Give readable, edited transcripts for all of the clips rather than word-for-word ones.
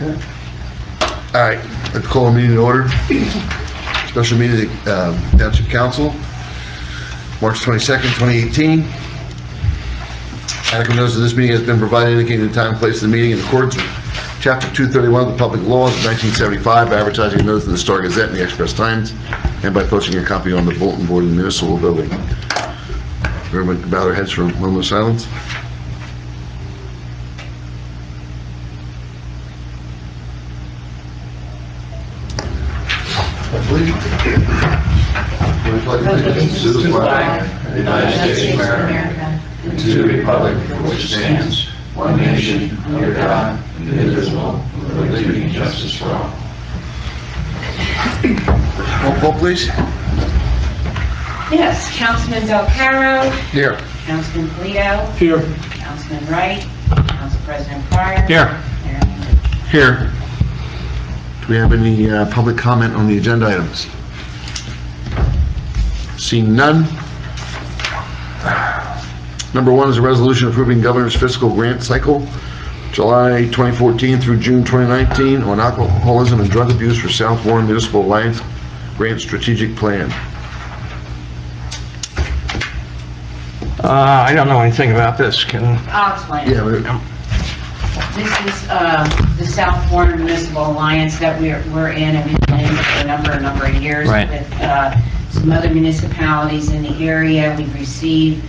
Okay. All right, let's call a meeting to order. Special meeting of the Township Council, March 22nd, 2018. Adequate notice of this meeting has been provided indicating the time and place of the meeting in accordance with Chapter 231 of the Public Laws of 1975 by advertising a notice in the Star Gazette and the Express Times and by posting a copy on the bulletin board in the municipal building. Everyone can bow their heads for a moment of silence. Allegiance to the flag of the United States of America and to the republic for which it stands, one nation, under God, indivisible, with liberty and justice for all. Roll call, please. Yes, Councilman Del Caro. Here. Councilman Polito. Here. Councilman Wright. Council President Pryor. Here. Mayor Hendricks. Here. Do we have any public comment on the agenda items? Seeing none. Number one is a resolution approving governor's fiscal grant cycle, July 2014 through June 2019, on alcoholism and drug abuse for South Warren Municipal Alliance Grant Strategic Plan. I don't know anything about this. I'll explain. Yeah, This is the South Warren Municipal Alliance that we're in, and we've been in for a number of years Right. with some other municipalities in the area. We've received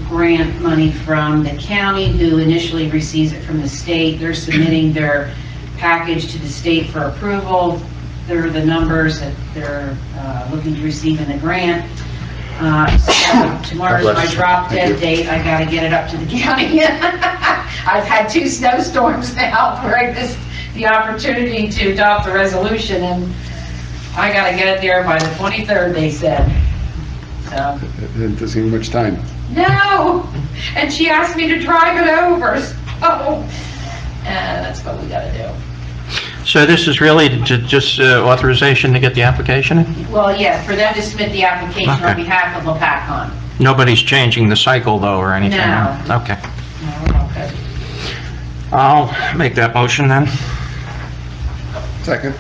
grant money from the county, who initially receives it from the state. They're submitting their package to the state for approval. There are the numbers that they're looking to receive in the grant. So tomorrow's my drop dead date. I got to get it up to the county. I've had 2 snowstorms now where I missed the opportunity to adopt the resolution, and I got to get it there by the 23rd, they said. So. It doesn't give much time. No! And she asked me to drive it over, so that's what we got to do. So this is really just authorization to get the application in? Well, yeah, for them to submit the application on Okay. behalf of Lopatcong. Nobody's changing the cycle though or anything? No. Okay. No, okay. I'll make that motion then. Second.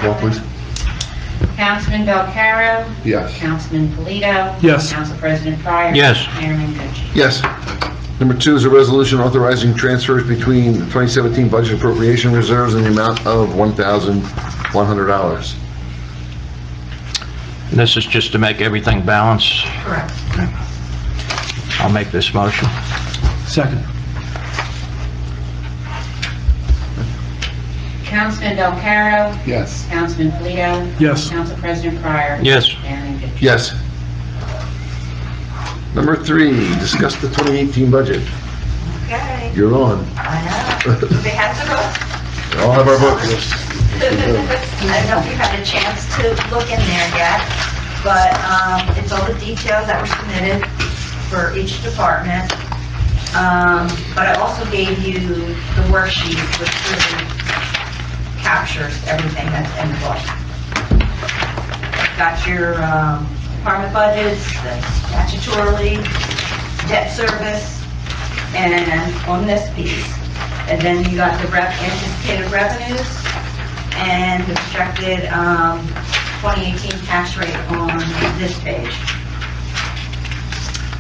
roll please. Councilman Del Caro. Yes. Councilman Polito. Yes. Council President Pryor. Yes. Mayor Hendricks. Yes. Number two is a resolution authorizing transfers between 2017 budget appropriation reserves in the amount of $1,100. This is just to make everything balance. Correct. I'll make this motion. Second. Councilman Del Caro. Yes. Councilman Polito. Yes. Council President Pryor. Yes. Mayor Hendricks. Yes. Number three, discuss the 2018 budget. Okay, You're on. I know. They have to look. We all have our books. I don't know if you've had a chance to look in there yet, but it's all the details that were submitted for each department. But I also gave you the worksheet, which really captures everything that's in the book. Got your department budgets, the statutorily, debt service, and on this piece. And then you got the anticipated revenues and the projected 2018 tax rate on this page.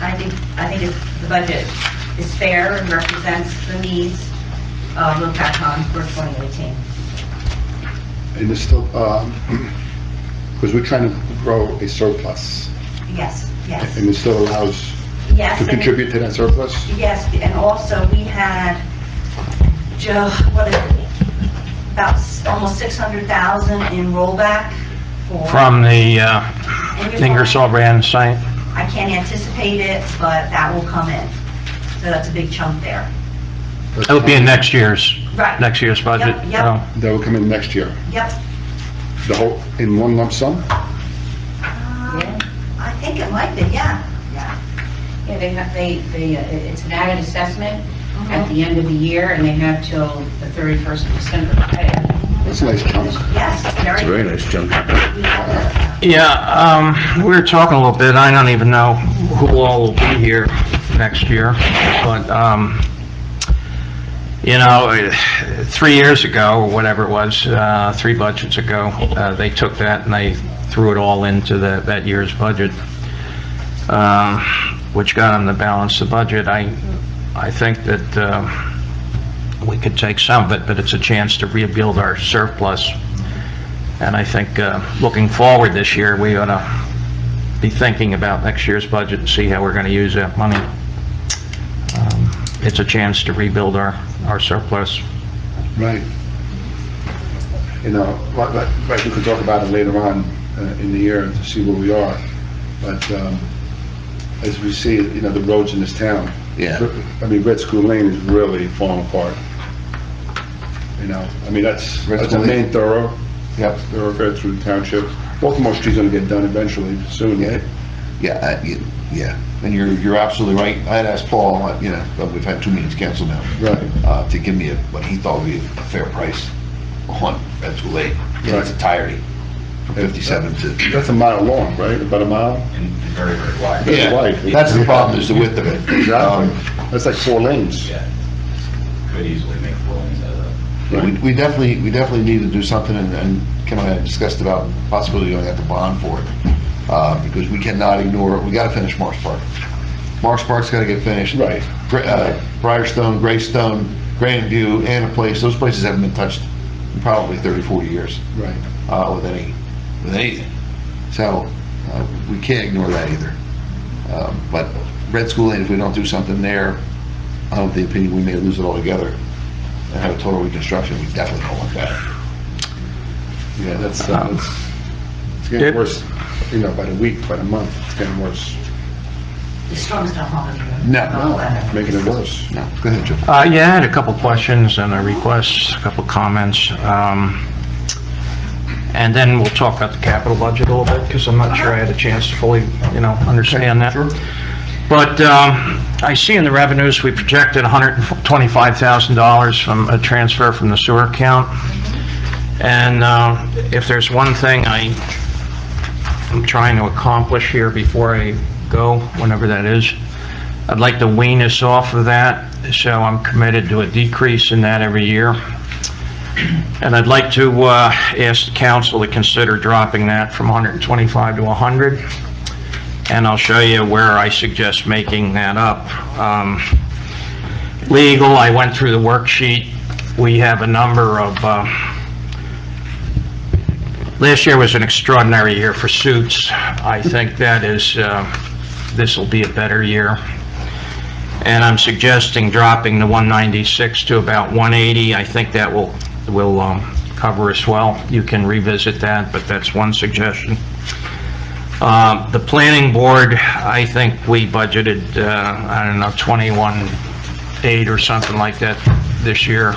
I think the budget is fair and represents the needs of Lopatcong for 2018. And it's still, because we're trying to grow a surplus, Yes, yes. and it still allows Yes. to and it- contribute to that surplus? Yes, and also we had, about almost 600,000 in rollback for. From the Ingersoll Rand site? I can't anticipate it, but that will come in. So that's a big chunk there. That would be in next year's Right. budget. Yep, yep. Oh. That will come in next year, Yep. the whole, in one lump sum? I think it might be, yeah. Yeah, it's an added assessment at the end of the year, and they have till the 31st of December to pay it. That's a nice chunk. Yes, It's a very nice chunk. Yeah, we were talking a little bit. I don't even know who all will be here next year, but You know, 3 years ago, or whatever it was, 3 budgets ago, they took that and they threw it all into that year's budget, which got them to balance the budget. I think that we could take some of it, but it's a chance to rebuild our surplus. And I think looking forward this year, we ought to be thinking about next year's budget and see how we're going to use that money. It's a chance to rebuild our surplus. Right. You know, right, we could talk about it later on in the year to see where we are. But as we see, you know, the roads in this town. Yeah. I mean, Red School Lane is really falling apart. You know, I mean, that's Red a School main Lane. thorough. Yep. Thoroughfare through the township. Baltimore Street's gonna get done eventually, soon. Yeah, yeah, and you're absolutely right. I had asked Paul, you know, but we've had 2 meetings canceled now, Right. to give me what he thought would be a fair price on Red School Lane. Yeah, it's Right. entirety, from 57 to... That's a mile long, right? About a mile? And very, very wide. Very wide. Yeah, that's the problem, is the width of it. Exactly. That's like 4 lanes. Yeah. Could easily make 4 lanes out of that. Yeah, we definitely need to do something, and Kim and I had discussed about possibility going at the bond for it, because we cannot ignore, we gotta finish Marks Park. Marks Park's gotta get finished. Right. Briarstone, Greystone, Grandview, and a place, those places haven't been touched in probably 30, 40 years, Right. with anything. So, we can't ignore that either. But Red School Lane, if we don't do something there, I'm of the opinion we may lose it altogether and have a total reconstruction. We definitely don't want that. Yeah, that's it's getting Yep. worse, you know, by the week, by the month, it's getting worse. The storm's not harming you. No, Making it worse. no. Go ahead, Joe. Yeah, I had a couple questions and a request, a couple comments. And then we'll talk about the capital budget a little bit, because I'm not sure I had a chance to fully, you know, understand that. Sure. But I see in the revenues, we projected $125,000 from a transfer from the sewer account. And if there's one thing I'm trying to accomplish here before I go, whenever that is, I'd like to wean us off of that, so I'm committed to a decrease in that every year. And I'd like to ask the council to consider dropping that from 125 to 100. And I'll show you where I suggest making that up. Legal, I went through the worksheet. We have a number of, last year was an extraordinary year for suits. I think that is, this will be a better year. And I'm suggesting dropping the 196 to about 180. I think that will cover us well. You can revisit that, but that's one suggestion. The planning board, I think we budgeted, I don't know, 21.8 or something like that this year.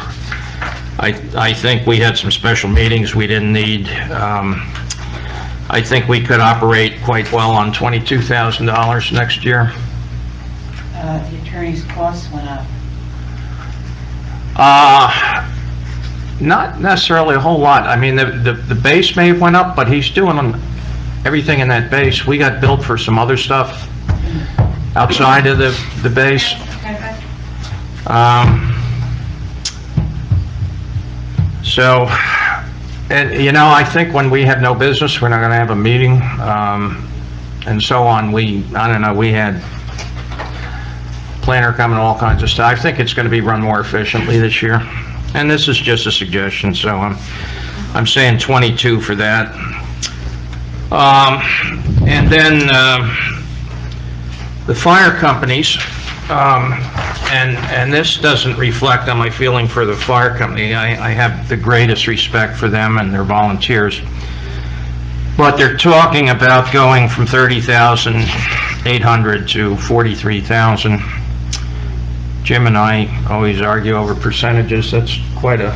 I think we had some special meetings we didn't need. I think we could operate quite well on $22,000 next year. The attorney's costs went up. Not necessarily a whole lot. I mean, the base may have went up, but he's doing everything in that base. We got billed for some other stuff outside of the base. So, and you know, I think when we have no business, we're not going to have a meeting, and so on. I don't know, we had planner coming, all kinds of stuff. I think it's going to be run more efficiently this year. And this is just a suggestion, so I'm saying 22 for that. And then the fire companies, and this doesn't reflect on my feeling for the fire company. I have the greatest respect for them and their volunteers. But they're talking about going from 30,800 to 43,000. Jim and I always argue over percentages. That's quite a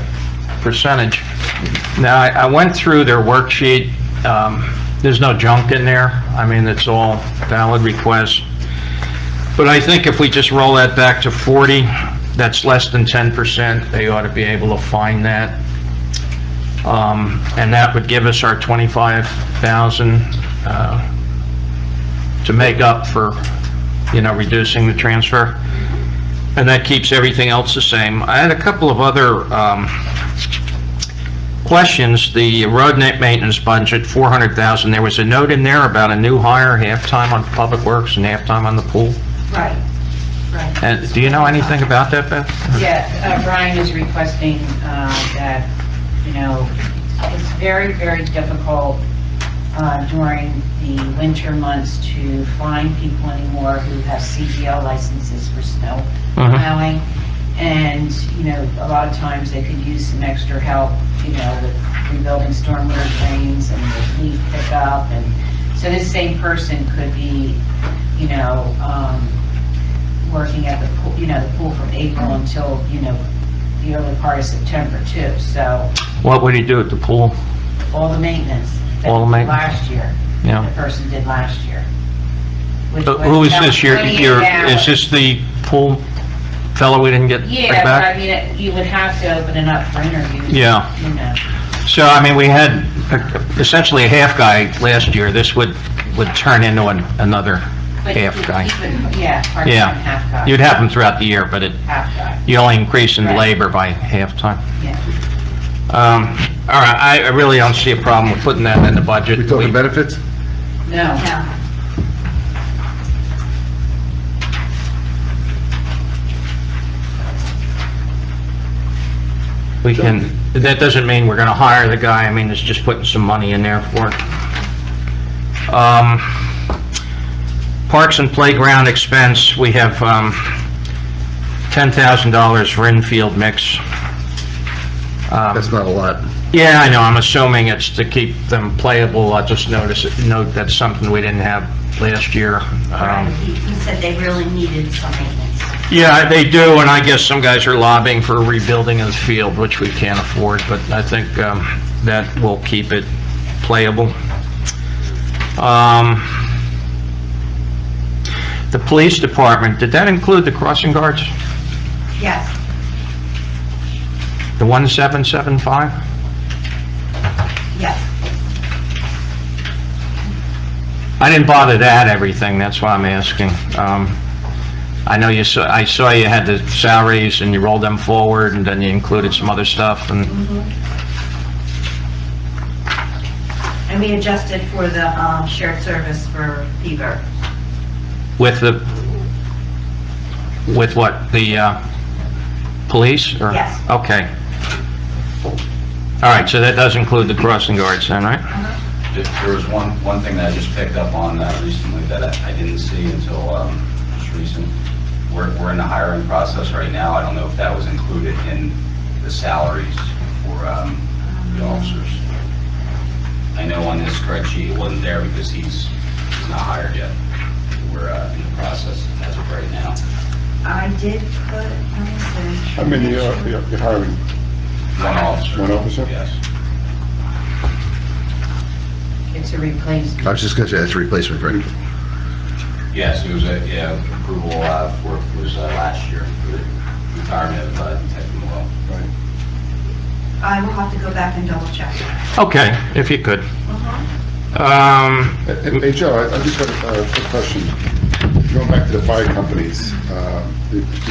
percentage. Now, I went through their worksheet. There's no junk in there. I mean, it's all valid requests. But I think if we just roll that back to 40, that's less than 10%. They ought to be able to find that. And that would give us our 25,000 to make up for, you know, reducing the transfer. And that keeps everything else the same. I had a couple of other questions. The road maintenance budget, $400,000. There was a note in there about a new hire, half-time on Public Works and half-time on the pool. Right. And do you know anything about that, Beth? Yeah, Brian is requesting that, you know, it's very, very difficult during the winter months to find people anymore who have CDL licenses for snow plowing. And, you know, a lot of times they could use some extra help, you know, with rebuilding stormwater drains and with leaf pickup. And so this same person could be, you know, working at the pool, you know, the pool from April until, you know, the early part of September too. So What would he do at the pool? all the maintenance that All the he did maintenance. last year, Yeah. the person did last year. Which Who was is this? about 28 Is hours. this the pool fellow we didn't get right Yeah, but back? I mean, you would have to open it up for interviews. Yeah. You know. So, I mean, we had essentially a half guy last year. This would turn into another But half guy. you could- Yeah, part-time, Yeah. half guy. You'd have them throughout the year, but Half guy, you only increase in Right. labor by half-time. yeah. All right, I really don't see a problem with putting that in the budget. We talking benefits? No. No. We can, that doesn't mean we're gonna hire the guy, I mean, it's just putting some money in there for it. Parks and playground expense, we have, $10,000 for infield mix. That's not a lot. Yeah, I know, I'm assuming it's to keep them playable, I'll just note that's something we didn't have last year. He said they really needed some maintenance. Yeah, they do, and I guess some guys are lobbying for a rebuilding of the field, which we can't afford, but I think that will keep it playable. The police department, did that include the crossing guards? Yes. The 1775? Yes. I didn't bother to add everything, that's why I'm asking. I know I saw you had the salaries and you rolled them forward and then you included some other stuff and... And we adjusted for the shared service for Beaver. With what, the police? Or- Yes. Okay. All right, so that does include the crossing guards then, right? There was one thing that I just picked up on recently that I didn't see until just recent. We're in the hiring process right now. I don't know if that was included in the salaries for the officers. I know on this spreadsheet it wasn't there because he's not hired yet. We're in the process as of right now. I did put, let me see. How many you're hiring? One officer. One officer? Yes. It's a replacement. I was just gonna say, that's a replacement, right? Yes, it was approval for it was last year for the retirement of Detective Malone. Right. I will have to go back and double check. Okay, if you could. Hey, Joe, I just got a quick question. Going back to the fire companies,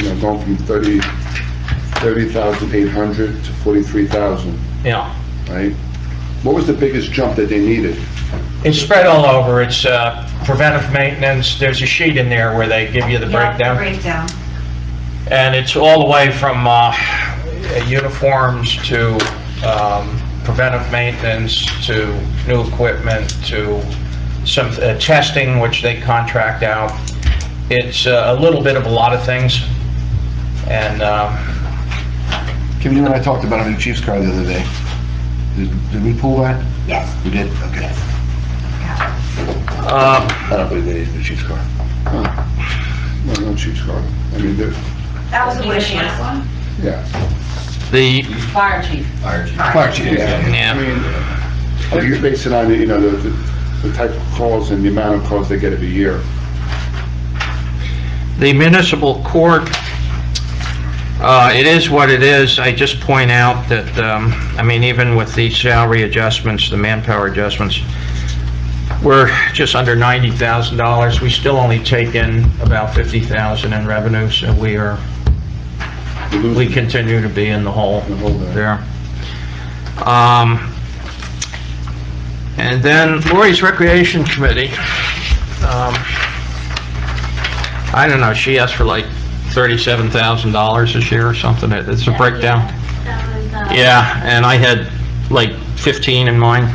going from 30,800 to 43,000, Yeah. right? What was the biggest jump that they needed? It's spread all over. It's preventive maintenance. There's a sheet in there where they give you the breakdown. Breakdown. And it's all the way from uniforms to preventive maintenance to new equipment to some testing, which they contract out. It's a little bit of a lot of things. And Kim, you and I talked about a new chief's car the other day. Did we pull that? Yes. We did? Okay. Yes. Yeah. I don't believe they need a new chief's car. No, no chief's car. I mean, That was a You wish wish list. one? yeah. the, Fire chief. Fire chief. Fire chief, yeah. Yeah. I mean, you base it on, the type of calls and the amount of calls they get every year. the municipal court, it is what it is. I just point out that, I mean, even with the salary adjustments, the manpower adjustments, we're just under $90,000. We still only take in about $50,000 in revenue, so we are we continue to be in the hole The hole there. there. And then Lori's Recreation Committee, I don't know, she asked for like $37,000 this year or something. It's a breakdown. That was, Yeah, and I had like 15 in mine,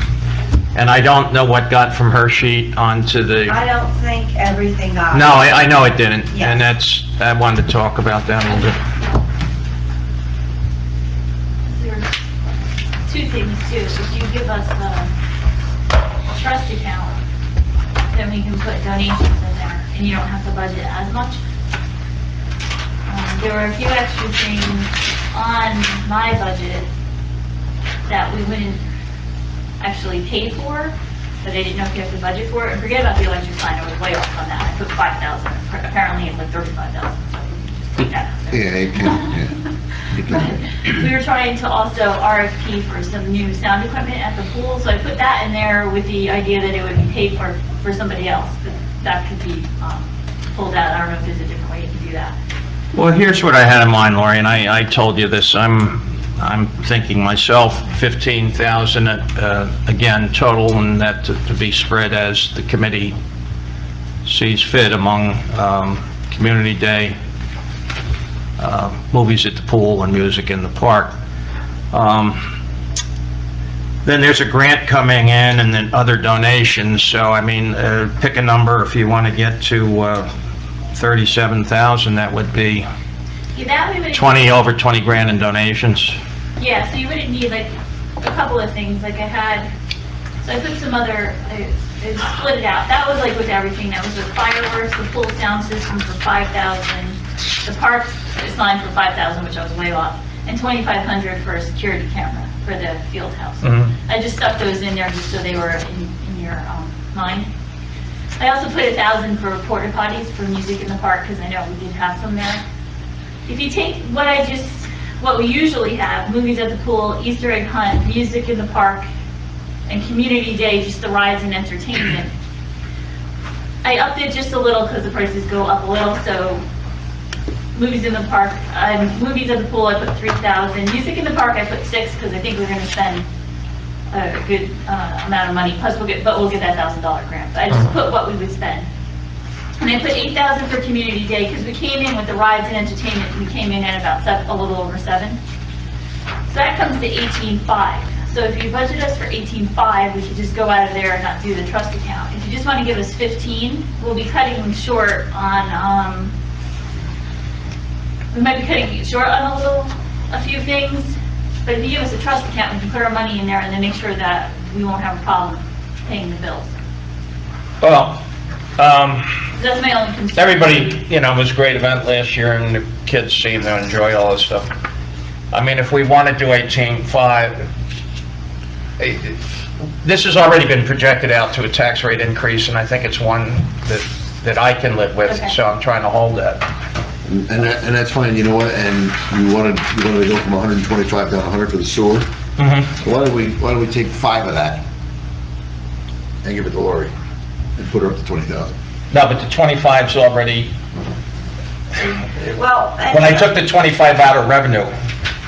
and I don't know what got from her sheet onto the, I don't think everything got. no, I know it didn't, Yes. and I wanted to talk about that a little bit. there's two things too. If you give us the trust account, then we can put donations in there, and you don't have to budget as much. There were a few extra things on my budget that we wouldn't actually pay for, but I didn't know if you have to budget for it. And forget about the electric sign, I was way off on that. I put 5,000, apparently it's like 35,000, so we can just take that out there. Yeah, you can, yeah. We were trying to also RFP for some new sound equipment at the pool, so I put that in there with the idea that it would be paid for somebody else, but that could be pulled out. I don't know if there's a different way you can do that. Well, here's what I had in mind, Lori, and I told you this, I'm thinking myself 15,000 again total, and that to be spread as the committee sees fit among Community Day, movies at the pool, and music in the park. Then there's a grant coming in, and then other donations, so I mean, pick a number if you want to get to 37,000, that would be Yeah, that we would. over 20 grand in donations. Yeah, so you wouldn't need like a couple of things, like I put some other, I split it out. That was like with everything, that was with fireworks, the pool sound system for 5,000, the park is mine for 5,000, which I was way off, and 2,500 for a security camera for the field house. I just stuck those in there just so they were in your mind. I also put 1,000 for porta potties for music in the park, because I know we did have some there. If you take what we usually have, movies at the pool, Easter egg hunt, music in the park, and community day, just the rides and entertainment, I upped it just a little because the prices go up a little, so movies in the park, movies at the pool, I put 3,000. Music in the park, I put 6 because I think we're going to spend a good amount of money, plus we'll get that $1,000 grant. But I just put what we would spend. And I put 8,000 for community day because we came in with the rides and entertainment, we came in at about a little over 7. So that comes to 18,500. So if you budget us for 18,500, we could just go out of there and not do the trust account. If you just want to give us 15, we'll be cutting short on, we might be cutting short on a few things, but if you give us a trust account, we can put our money in there and then make sure that we won't have a problem paying the bills. Well, That's my only concern. everybody, it was a great event last year, and the kids seem to enjoy all this stuff. I mean, if we want to do 18.5, this has already been projected out to a tax rate increase, and I think it's one that I can live with, Okay. so I'm trying to hold that. And that's fine, you know what, and you wanted to go from 125 down to 100 for the sewer. So why don't we take 5 of that and give it to Lori and put her up to 20,000? No, but the 25's already, Well, when I took the 25 out of revenue,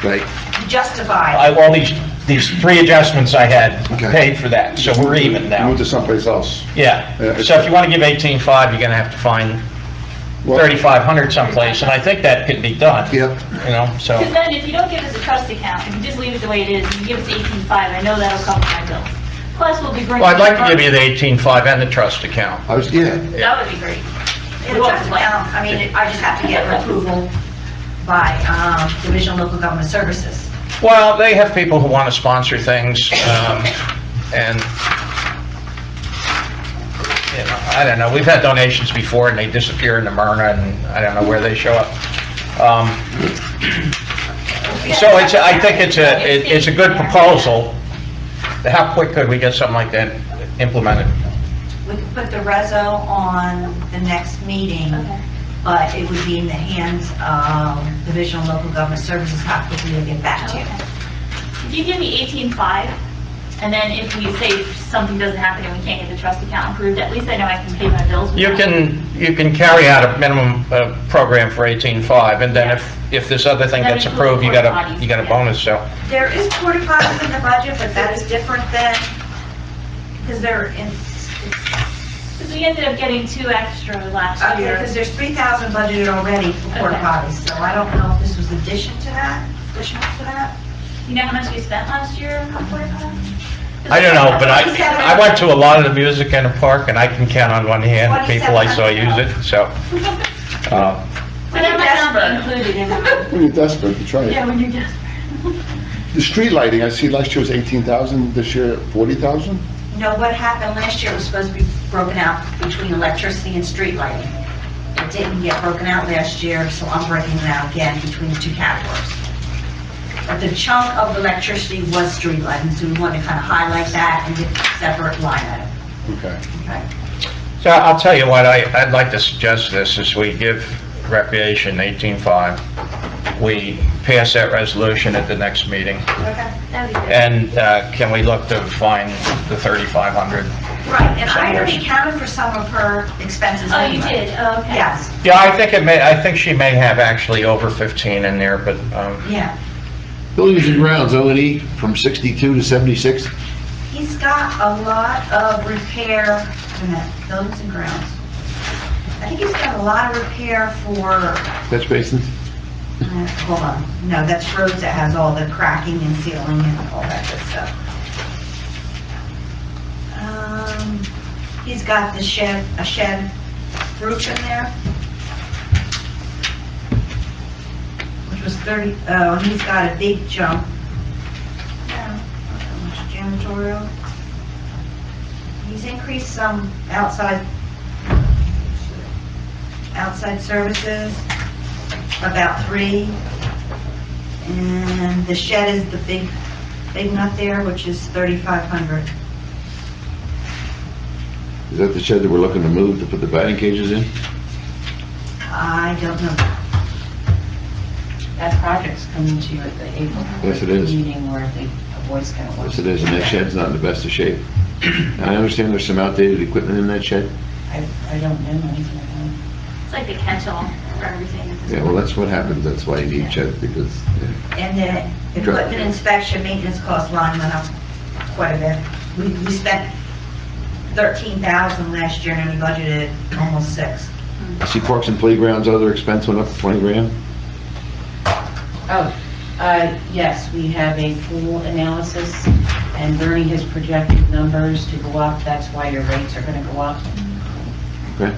Right? justified. all these 3 adjustments I had Okay. paid for that, so we're even now. Move to someplace else. Yeah, Yeah, so if you want to give 18.5, you're going to have to find Well, 3,500 someplace, and I think that could be done. Yep. So, Because then if you don't give us a trust account, if you just leave it the way it is, and you give us 18.5, I know that'll cover my bills. Plus, we'll be bringing. well, I'd like to give you the 18.5 and the trust account. Yeah. That would be great. In the trust account, I mean, I just have to get approval by Division of Local Government Services. Well, they have people who want to sponsor things, and, I don't know, we've had donations before, and they disappear in the Myrna, and I don't know where they show up. So I think it's a good proposal. How quick could we get something like that implemented? We could put the reso on the next meeting, Okay. but it would be in the hands of Division of Local Government Services, how quickly they'll get back to you. Okay. If you give me 18.5, And then if we say something doesn't happen and we can't get the trust account approved, at least I know I can pay my bills with You that. can carry out a minimum program for 18.5, and then if this other thing Then gets include approved, you got porta a potties, bonus, so. There is porta potties in the budget, but that is different than, because they're in, Because we ended up getting 2 extra last okay, year. because there's 3,000 budgeted already for porta Okay. potties, so I don't know if this was additional to that. You know how much we spent last year on porta potties? I don't know, but I went to a lot of the music in the park, and I can count on one hand the people I saw use it, so. So that might not be included in that. When you're desperate, that's right. Yeah, when you're desperate. The street lighting, I see last year was 18,000, this year 40,000? No, what happened last year was supposed to be broken out between electricity and street lighting. It didn't get broken out last year, so I'm breaking it out again between the two categories. But the chunk of electricity was street lighting, so we want to kind of highlight that and get a separate line item. Okay. Okay. So I'll tell you what, I'd like to suggest this, is we give recreation 18.5. We pass that resolution at the next meeting, Okay. That'd be good. and can we look to find the 3,500? Right, and I already accounted for some of her expenses Oh, you anyway. did? Oh, okay. Yes, Yeah, I think she may have actually over 15 in there, but, yeah. Buildings and grounds, O&E from 62 to 76. He's got a lot of repair, wait a minute, buildings and grounds. I think he's got a lot of repair for, Catch basins. hold on, no, that's roads that has all the cracking and sealing and all that good stuff. He's got the shed, a shed roof in there, which was 30, oh, he's got a big jump. No, not that much janitorial. He's increased some outside services, about 3. And the shed is the big nut there, which is 3,500. Is that the shed that we're looking to move to put the batting cages in? I don't know. That project's coming to you at the April Yes, it is. meeting where the Boy Scout was. Yes, it is, and that shed's not in the best of shape. And I understand there's some outdated equipment in that shed. I don't know anything about It's like the catch-all for everything. at this Yeah, well, point. that's what happens, that's why you need sheds, because, yeah. And the equipment inspection maintenance cost line went up quite a bit. We spent 13,000 last year and we budgeted almost 6. I see parks and playgrounds, other expense went up to 20 grand. Oh, yes, we have a full analysis, and Bernie has projected numbers to go up. That's why your rates are going to go up. Okay.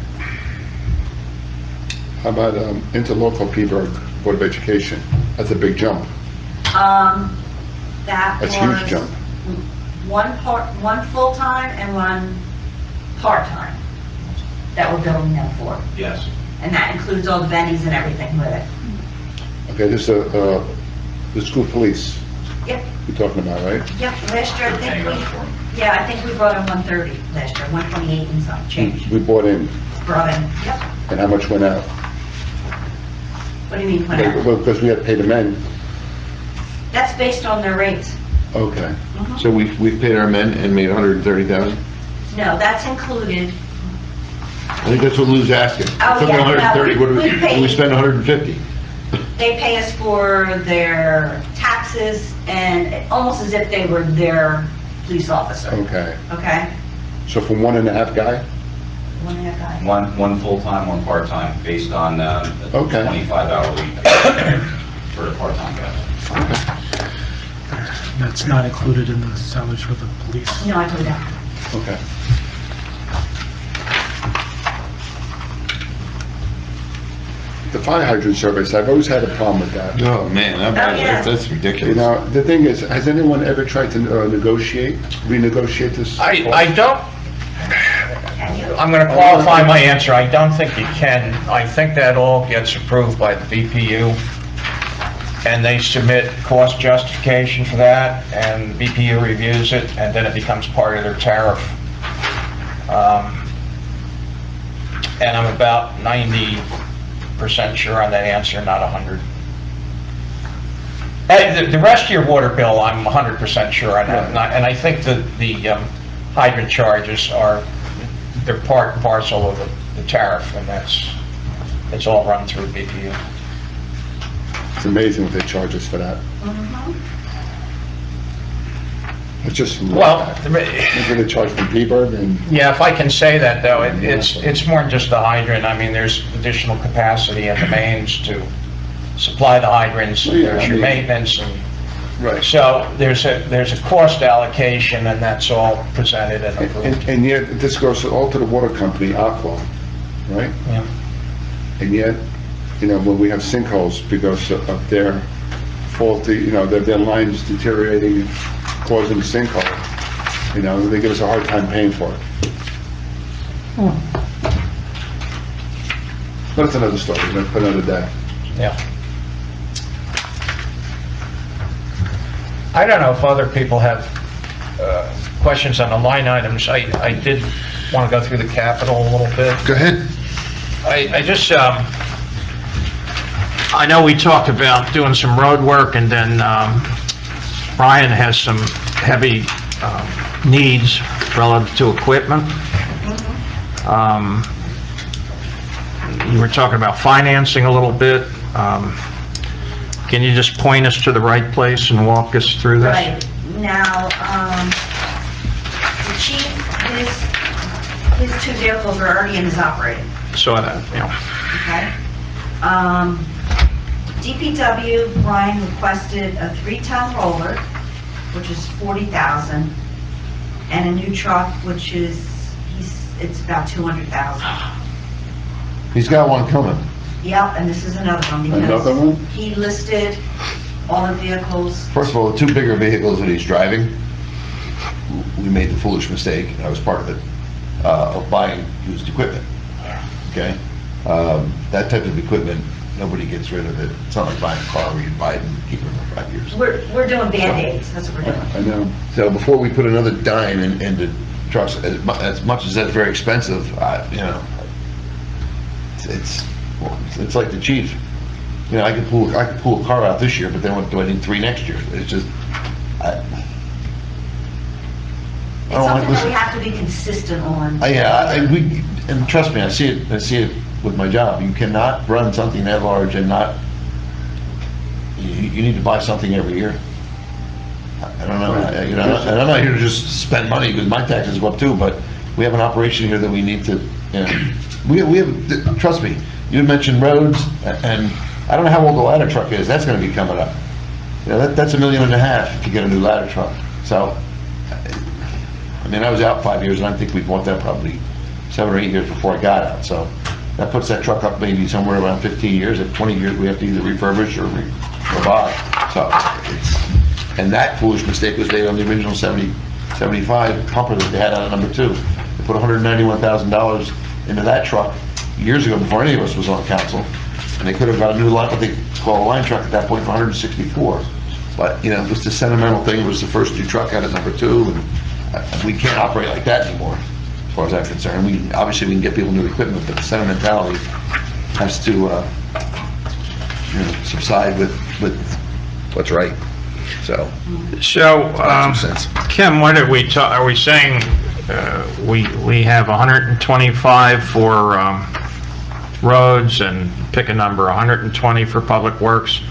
How about interlocal P-Burg Board of Education? That's a big jump. That That's a was huge jump. one full-time and one part-time that we're building them for. Yes. And that includes all the bennies and everything with it. Okay, this is the school police Yep, you're talking about, right? yep, last year I think Hang on for 'em. I think we brought in 130 last year, 128 and some change. We bought in, Brought in, yep. and how much went out? What do you mean, whatever? Well, because we had to pay the men. That's based on their rates. Okay. So we've paid our men and made 130,000? No, that's included. I think that's what Lou's asking. Oh, Took yeah, no, 130, what do we paid- we spend 150? They pay us for their taxes and almost as if they were their police officer, Okay. okay? So from 1.5 guy? 1.5 guy. One full-time, one part-time, based on a Okay. 25-hour week for the part-time guys. That's not included in the salaries for the police. No, I told that. Okay. The fire hydrant service, I've always had a problem with that. Oh, man, yeah. that's You ridiculous. know, the thing is, has anyone ever tried to renegotiate this? I don't, Can you? I'm going to qualify my answer. I don't think you can. I think that all gets approved by the BPU, and they submit cost justification for that, and the BPU reviews it, and then it becomes part of their tariff. And I'm about 90% sure on that answer, not 100. The rest of your water bill, I'm 100% sure on that, and I think that the hydrant charges they're part and parcel of the tariff, and it's all run through BPU. It's amazing what they charge us for that. It's just, Well, they're gonna charge from P-Bird and, yeah, if I can say that, though, it's more than just the hydrant. I mean, there's additional capacity in the mains to supply the hydrants, Well, yeah, there's I your mean- maintenance, and right. so there's a cost allocation, and that's all presented and approved. And yet, this goes all to the water company, Aqua, right? Yeah. And yet, when we have sinkholes because of their faulty, their lines deteriorating, causing sinkhole, they give us a hard time paying for it. But it's another story, for another day. Yeah. I don't know if other people have questions on the line items. I did want to go through the capital a little bit. Go ahead. I just, I know we talked about doing some road work, and then Brian has some heavy needs relative to equipment. You were talking about financing a little bit. Can you just point us to the right place and walk us through this? Right, now, the chief, his two vehicles are already in his operating, Saw that, yeah. okay? DPW, Brian requested a 3-ton roller, which is $40,000, and a new truck, which is, it's about $200,000. He's got one coming. Yep, and this is another one, Another one? because he listed all the vehicles. First of all, the two bigger vehicles that he's driving, we made the foolish mistake, and I was part of it, of buying used equipment. Okay? That type of equipment, nobody gets rid of it. It's not like buying a car where you buy it and keep it for 5 years. We're doing Band-Aids, that's what we're doing. I know. So before we put another dime into trucks, as much as that's very expensive, it's like the chief. I could pull a car out this year, but then what do I need 3 next year? It's just, I It's don't like something that we listening. have to be consistent on. And trust me, I see it with my job. You cannot run something that large and not, you need to buy something every year. I don't know, and I'm not here to just spend money because my taxes go up too, but we have an operation here that we need to, we have, trust me, you mentioned roads, and I don't know how old the ladder truck is. That's gonna be coming up. That's $1.5 million to get a new ladder truck. So, I was out 5 years, and I think we bought that probably 7 or 8 years before I got out. So that puts that truck up maybe somewhere around 15 years. At 20 years, we have to either refurbish or buy. So and that foolish mistake was made on the original 75 pumper that they had out of number 2. They put $191,000 into that truck years ago before any of us was on council, and they could have got a new line, what they call a line truck at that point, for $164. But it was the sentimental thing. It was the first new truck out of number 2, and we can't operate like that anymore, as far as I'm concerned. Obviously we can get people new equipment, but the sentimentality has to subside with what's right. So makes sense. Kim, what are we saying, we have 125 for roads, and pick a number, 120 for public works,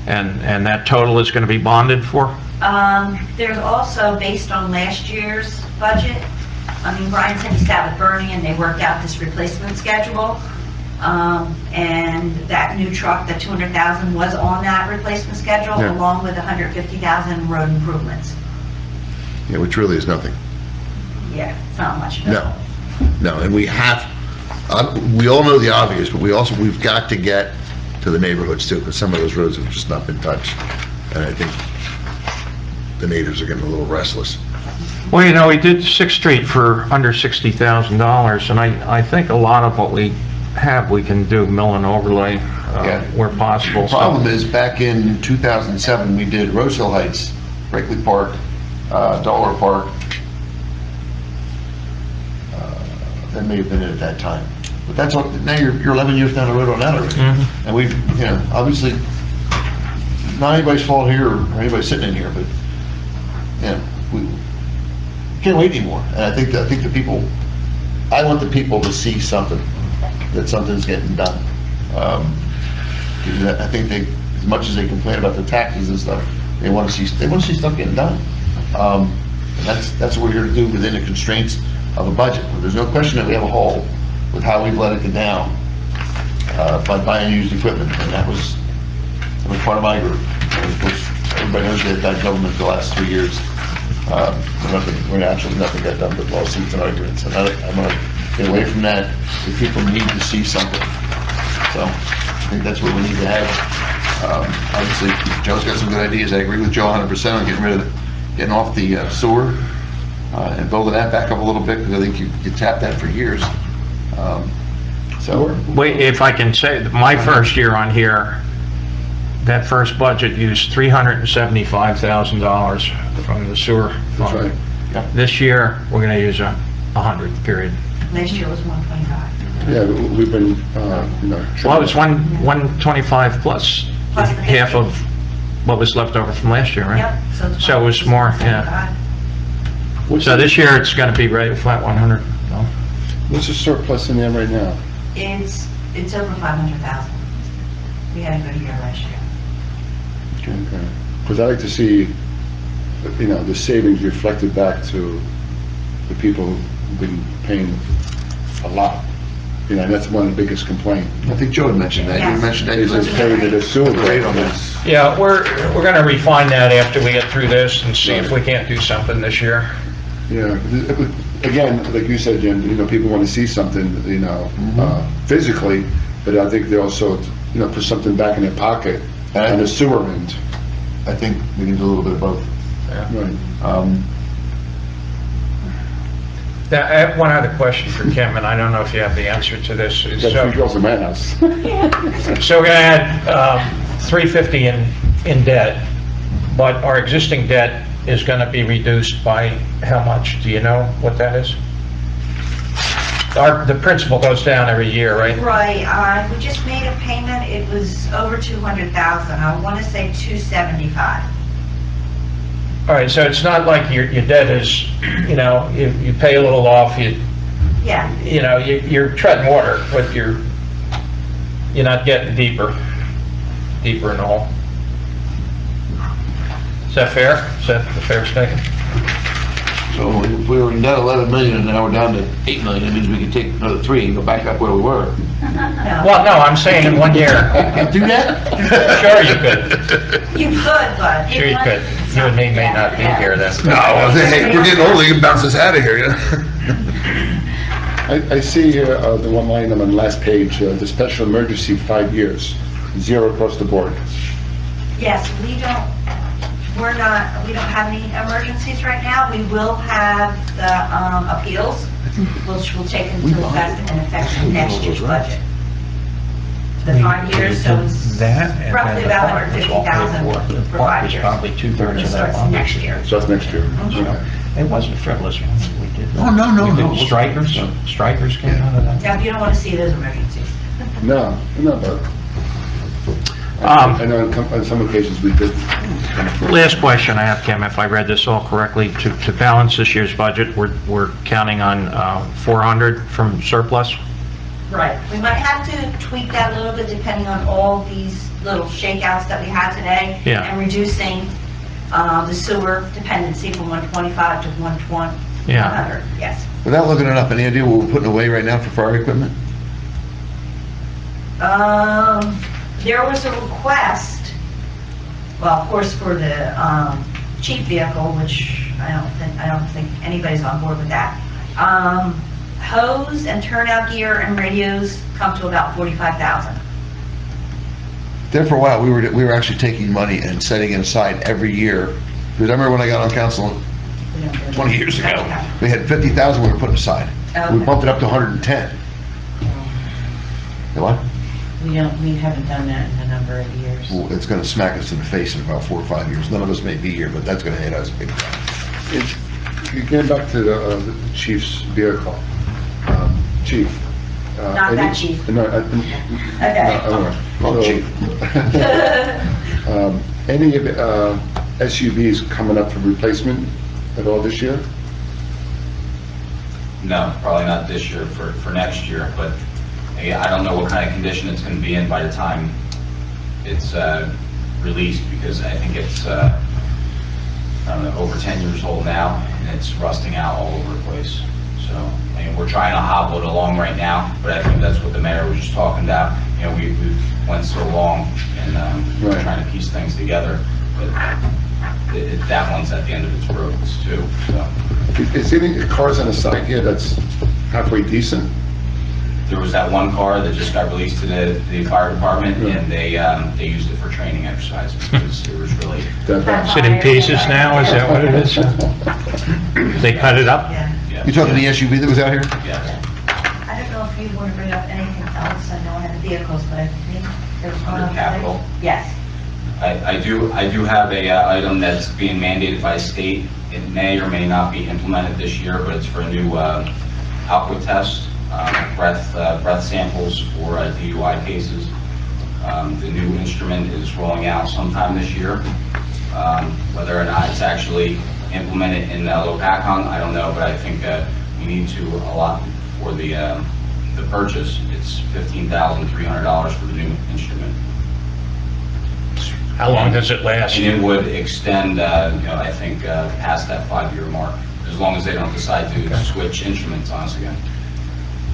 and that total is going to be bonded for? There's also, based on last year's budget, Brian said he sat with Bernie and they worked out this replacement schedule. And that new truck, that 200,000 was on that replacement schedule, Yeah. along with 150,000 road improvements. Yeah, which really is nothing. Yeah, it's not much. No, and we all know the obvious, but we've got to get to the neighborhoods too, because some of those roads have just not been touched. And I think the natives are getting a little restless. Well, we did 6th Street for under $60,000, and I think a lot of what we have, we can do mill and overlay where possible. The problem is, back in 2007, we did Rose Hill Heights, Brinkley Park, Dollar Park. That may have been it at that time. But that's all, now you're 11 years down the road on that already. Mhm. And we've, obviously, not anybody's fault here or anybody sitting in here, but, you know, we can't wait anymore. And I think the people, I want the people to see something, that something's getting done. I think they, as much as they complain about the taxes and stuff, they want to see stuff getting done. And that's what we're here to do within the constraints of a budget. There's no question that we have a hole with how we've let it get down by buying used equipment, and that was part of my group. And of course, everybody knows that government the last 3 years. When actually nothing got done but lawsuits and arguments, and I'm going to get away from that. The people need to see something. So I think that's what we need to have. Obviously, Joe's got some good ideas. I agree with Joe 100% on getting off the sewer and building that back up a little bit, because I think you tapped that for years. So Wait, if I can say, my first year on here, that first budget used $375,000 from the sewer That's fund. right. This year, we're gonna use 100, period. Last year was 125. Yeah, we've been, you know. Well, it's 125 plus Plus the half of what was left over from last year, right? Yep. it's So it was more, yeah. 125. So this year, it's gonna be right flat 100, no? What's the surplus in there right now? It's over 500,000. We had a good year last year. Okay. Because I like to see, you know, the savings reflected back to the people who've been paying a lot. You know, and that's one of the biggest complaints. I think Joe had mentioned that. You Yes. mentioned that. They just pay the sewer rate on this. Yeah, we're gonna refine that after we get through this and see if we can't do something this year. Yeah, again, like you said, Jim, you know, people want to see something, you know, physically, but I think they also, you know, put something back in their pocket on the sewer end. I think we can do a little bit of both. Right. I have one other question for Kim, and I don't know if you have the answer to this. Got three girls in my house. So we're gonna add 350 in debt, but our existing debt is gonna be reduced by how much? Do you know what that is? The principal goes down every year, right? Right, we just made a payment, it was over 200,000, I want to say 275. All right, so it's not like your debt is, you know, you pay a little off, Yeah, you're treading water, but you're not getting deeper in the hole. Is that fair? Is that a fair statement? So if we were in debt 11 million and now we're down to 8 million, it means we could take another 3 and go back up where we were. no, Well, no, I'm saying in 1 year. Do that? Sure you could. you could, but. Sure you could. You and me may not be here then. No, hey, we're getting older, you can bounce us out of here, you know? I see here the one line on the last page, the special emergency 5 years, 0 across the board. Yes, we don't have any emergencies right now. We will have the appeals, which will take into effect next year's budget. The 5 years, so it's That and roughly then the about park was all paid 150,000 for. for The park 5 was years. probably 2/3 of that. Starts next year. So that's next year. Okay. It wasn't frivolous one we did. No. We did strikers came out of that. Now, you don't want to see those emergencies. No, but I know on some occasions we did. Last question I have, Kim, if I read this all correctly, to balance this year's budget, we're counting on 400 from surplus? Right. We might have to tweak that a little bit depending on all these little shakeouts that we had today. Yeah. And reducing the sewer dependency from 125 to 120. Yeah. 100, yes. Without looking it up, any idea what we're putting away right now for fire equipment? There was a request, well, of course, for the chief vehicle, which I don't think anybody's on board with that. Hose and turnout gear and radios come to about 45,000. There for a while, we were actually taking money and setting it aside every year. Because I remember when I got on council 20 years ago, Okay. we had 50,000 we were putting aside. We Okay. bumped it up to 110. You what? We haven't done that in a number of years. Well, it's gonna smack us in the face in about 4 or 5 years. None of us may be here, but that's gonna hit us big time. Getting back to the chief's vehicle, chief, Not that cheap. No, Okay. Not cheap. Any of SUVs coming up for replacement at all this year? No, probably not this year, for next year, but I don't know what kind of condition it's going to be in by the time it's released, because I think it's, I don't know, over 10 years old now, and it's rusting out all over the place. So, I mean, we're trying to hobble it along right now, but I think that's what the mayor was just talking about. You know, we've went so long, and we're Right. trying to piece things together, but that one's at the end of its ropes too, so. Is there any cars on the side here that's halfway decent? There was that one car that just got released to the fire department, and they used it for training exercise, because it was really, That bad? Is it in pieces now, is that what it is? They cut it up? Yeah. yeah. You talking the SUV that was out here? Yeah. I don't know if you want to bring up anything else. I know I have the vehicles, but I think there was one Under other capital? thing. Yes. I do have a item that's being mandated by state. It may or may not be implemented this year, but it's for a new alcohol test, breath samples for DUI cases. The new instrument is rolling out sometime this year. Whether or not it's actually implemented in Lopatcong, I don't know, but I think we need to allot for the purchase. It's $15,300 for the new instrument. How long does it last? And it would extend, I think, past that 5-year mark, as long as they don't decide to switch instruments on us again.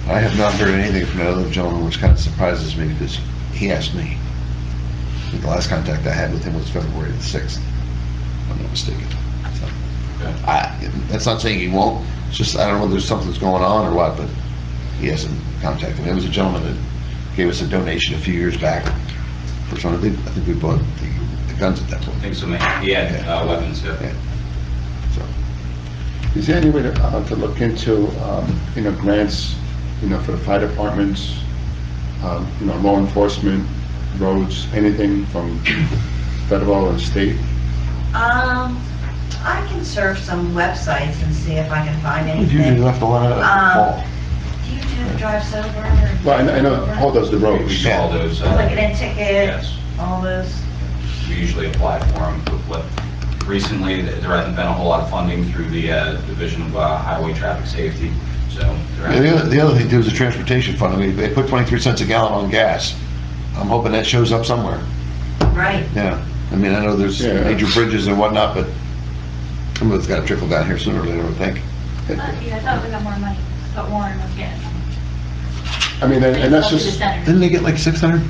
I have not heard anything from the other gentleman, which kind of surprises me, because he asked me. I think the last contact I had with him was February the 6th, if I'm not mistaken. So, that's not saying he won't, it's just, I don't know if there's something that's going on or what, but he hasn't contacted me. There was a gentleman that gave us a donation a few years back for something. I think we bought the guns at that I point. think so, man. He had weapons, too. Yeah. So, Is there any way to look into, grants, for the fire departments, law enforcement, roads, anything from federal and state? I can surf some websites and see if I can find we anything. usually left a lot of fall. Do you do drive sober? Or Well, I know Paul does the We roads. do all those, Like an in-ticket, yes. all those? We usually apply for them. Recently, there hasn't been a whole lot of funding through the Division of Highway Traffic Safety, so. The other thing too is the transportation fund. I mean, they put 23 cents a gallon on gas. I'm hoping that shows up somewhere. Right. Yeah. I mean, I know there's Yeah. major bridges and whatnot, but some of it's got to trickle down here sooner or later, I would think. Yeah, I thought we got more money, but Warren was getting. I mean, and that's just, Didn't they get like 600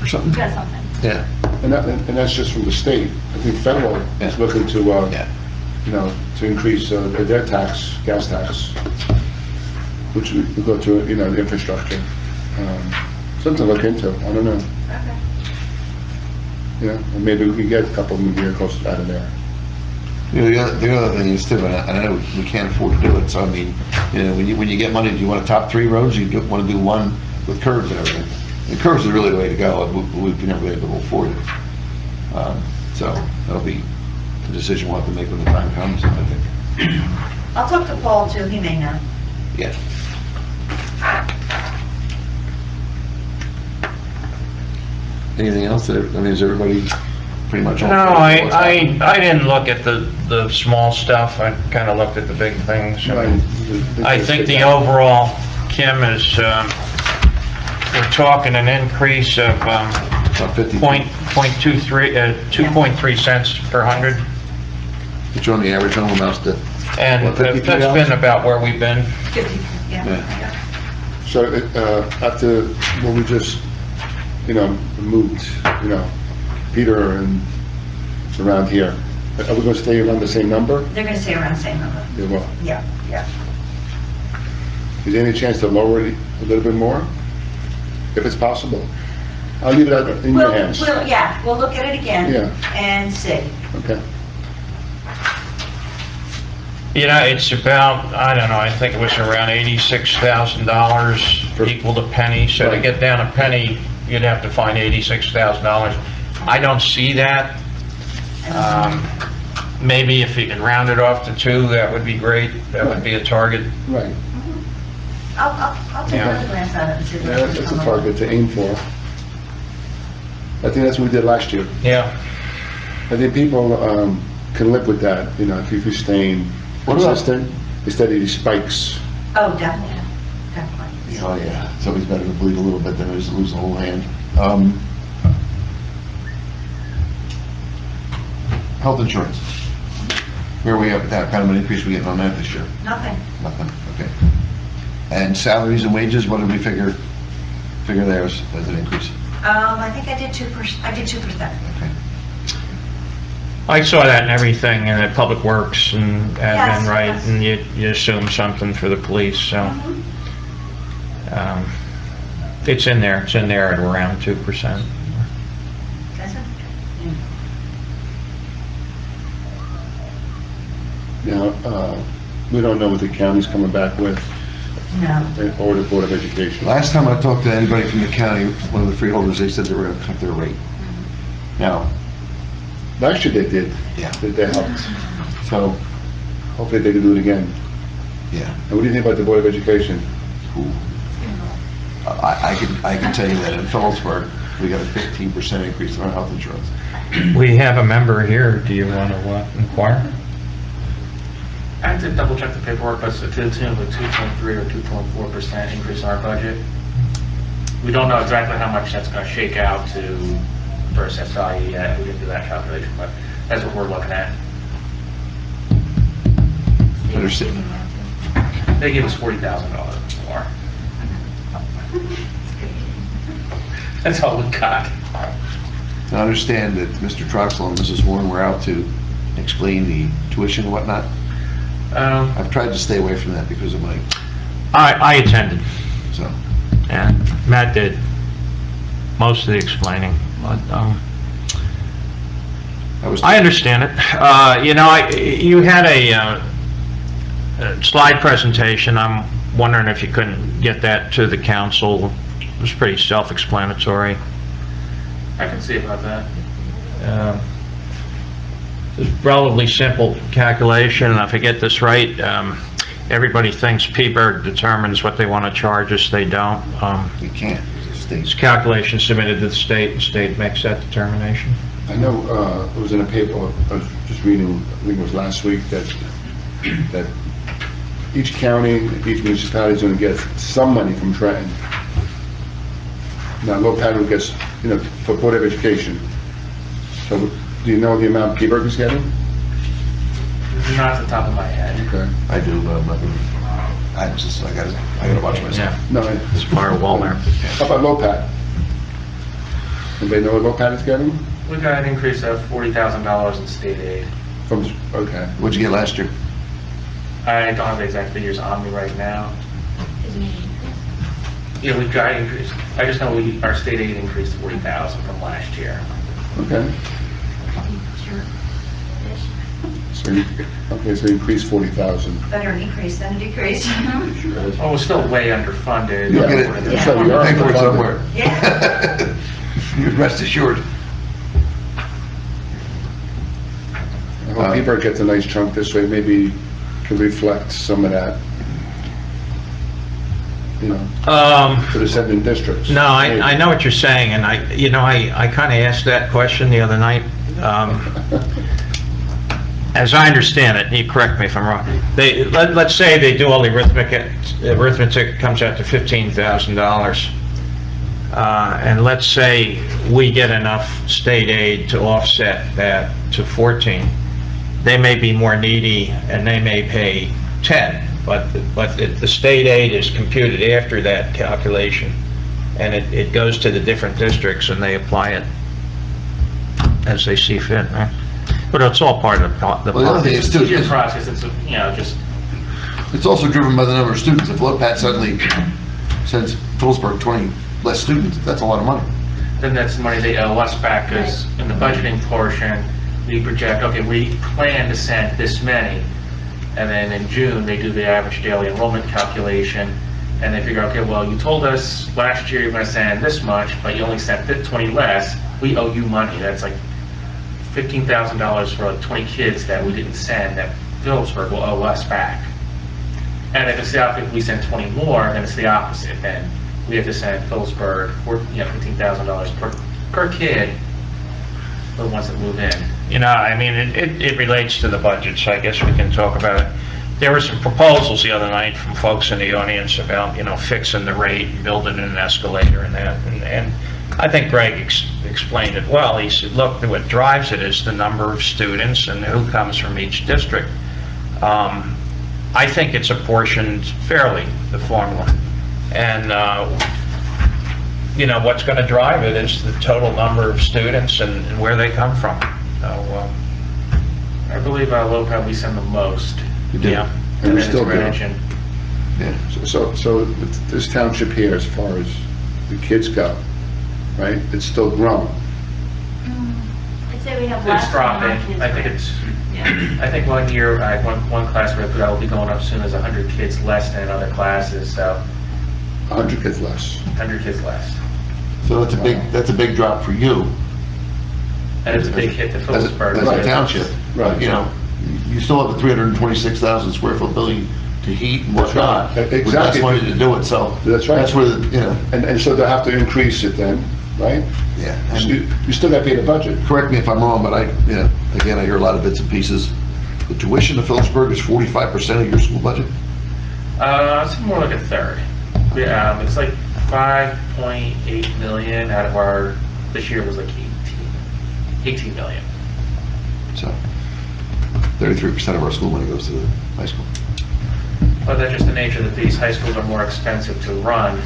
or something? We got something. Yeah. and that's just from the state. I think federal is Yeah. looking to, Yeah. to increase their tax, gas tax, which would go to, the infrastructure. Something to look into, I don't know. Okay. And maybe we can get a couple of new vehicles out of there. The other thing is too, and I know we can't afford to do it, so I mean, when you get money, do you want a top 3 roads? You want to do one with curbs and everything? And curbs is really the way to go. We've never been able to afford it. So that'll be a decision we'll have to make when the time comes, I think. I'll talk to Paul too, he may know. Yeah. Anything else? I mean, is everybody pretty much all? No, I didn't look at the small stuff, I kind of looked at the big things. I think the overall, Kim, is, we're talking an increase of About 50. 2.3 cents per hundred, Which on the average home amounts to, and What, $53? that's been about where we've been. 50, yeah. Yeah. So, after, when we just, moved, Peter and it's around here, are we gonna stay around the same number? They're gonna stay around the same number. Yeah, well, Yeah, yeah. is there any chance to lower it a little bit more? If it's possible? I'll leave it in your hands. We'll look at it again. Yeah. And see. Okay. It's about, I don't know, I think it was around $86,000 equal to penny, so to Right. get down a penny, you'd have to find $86,000. I don't see that. Maybe if you can round it off to 2, that would be great. That would be a target. Right. I'll take another glance at it and see what Yeah, that's a target to aim for. I think that's what we did last year. Yeah. I think people can live with that, you know, if you're staying What about- consistent instead of these spikes. Oh, definitely, definitely. Oh, yeah, it's always better to bleed a little bit than just lose the whole hand. Health insurance. Where are we at with that? Kind of an increase we getting on that this year? Nothing. Nothing, okay. And salaries and wages, what did we figure there as an increase? I think I did 2%, I did 2%. Okay. I saw that in everything, in the public works and admin, Yes, right? yes. And you assume something for the police, so. Mhm. It's in there at around 2%. That's it. Now, we don't know what the county's coming back with, No. or the Board of Education. Last time I talked to anybody from the county, one of the freeholders, they said they were gonna cut their rate. Now, Last year they did. Yeah. They helped. so, Hopefully they can do it again. yeah, And what do you think about the Board of Education? I can tell you that in Phillipsburg, we got a 15% increase in our health insurance. We have a member here. Do you want to inquire? I have to double check the paperwork, but it's to the tune of a 2.3 or 2.4% increase in our budget. We don't know exactly how much that's going to shake out to per assessed value yet. We didn't do that calculation, but that's what we're looking at. Understand. They gave us $40,000 more. That's all we got. I understand that Mr. Troxel and Mrs. Warren were out to explain the tuition and whatnot. I've tried to stay away from that because of my, I attended, so. and Matt did most of the explaining, but I understand it. You know, you had a slide presentation. I'm wondering if you couldn't get that to the council. It was pretty self-explanatory. I can see about that. It's a relatively simple calculation, and if I get this right, everybody thinks P-Berg determines what they want to charge us, they don't. You can't, it's a state. It's calculation submitted to the state, and the state makes that determination. I know, it was in a paper, I was just reading, I think it was last week, that each county, each municipality is gonna get some money from Trenton. Now, Lopatcong gets, you know, for Board of Education. So, do you know the amount P-Berg is getting? Not off the top of my head. Okay. I do, but I'm not gonna, I gotta watch myself. No, It's firewall there. How about Lopat? Anybody know what Lopat is getting? We got an increase of $40,000 in state aid. From, okay. What'd you get last year? I don't have the exact figures on me right now. Yeah, we got increased. I just know our state aid increased 40,000 from last year. Okay. So increase 40,000. Better an increase than a decrease. Oh, we're still way underfunded. You'll get it, Yeah. So we are pay for it underfunded. somewhere. Yeah. You rest assured. I hope P-Berg gets a nice chunk this way, maybe can reflect some of that, you know, to the 7 districts. No, I know what you're saying, and I kind of asked that question the other night. As I understand it, you correct me if I'm wrong, let's say they do all the arithmetic comes out to $15,000. And let's say we get enough state aid to offset that to 14. They may be more needy and they may pay 10, but the state aid is computed after that calculation, and it goes to the different districts and they apply it as they see fit, right? But it's all part of the Well, the other thing is too, It's your process, it's, just, it's also driven by the number of students. If Lopat suddenly sends Phillipsburg 20 less students, that's a lot of money. then that's money they owe us back, because in the budgeting portion, we project, okay, we plan to send this many, and then in June, they do the average daily enrollment calculation, and they figure, okay, well, you told us last year you're gonna send this much, but you only sent 20 less, we owe you money. That's like $15,000 for like 20 kids that we didn't send, that Phillipsburg will owe us back. And if it's the opposite, if we send 20 more, then it's the opposite. Then we have to send Phillipsburg, $15,000 per kid for the ones that move in. You know, I mean, it relates to the budget, so I guess we can talk about it. There were some proposals the other night from folks in the audience about, fixing the rate, building an escalator and that. And I think Greg explained it well. He said, look, what drives it is the number of students and who comes from each district. I think it's apportioned fairly, the formula. And, what's going to drive it is the total number of students and where they come from. So, I believe Lopat, we send the most. We do. yeah. And we then still it's do. Greenwich. Yeah. So this township here, as far as the kids go, right, it's still growing. I'd say we have less It's than our dropping. kids. I think it's, Yeah. I think one year, I had one class where that will be going up soon as 100 kids less than in other classes, so 100 kids less. 100 kids less. So that's a big drop for you And it's a big hit to as Phillipsburg. a township. Right. You still have a 326,000 square foot building to heat and whatnot. That's right. With less Exactly. money to do it, so. That's right. That's where And so they'll have to increase it then, right? yeah. You still got to pay the budget. Correct me if I'm wrong, but again, I hear a lot of bits and pieces. The tuition of Phillipsburg is 45% of your school budget? It's more like a third. Yeah, it's like 5.8 million out of our, this year was like 18 million. So 33% of our school money goes to the high school. But that's just the nature that these high schools are more expensive to run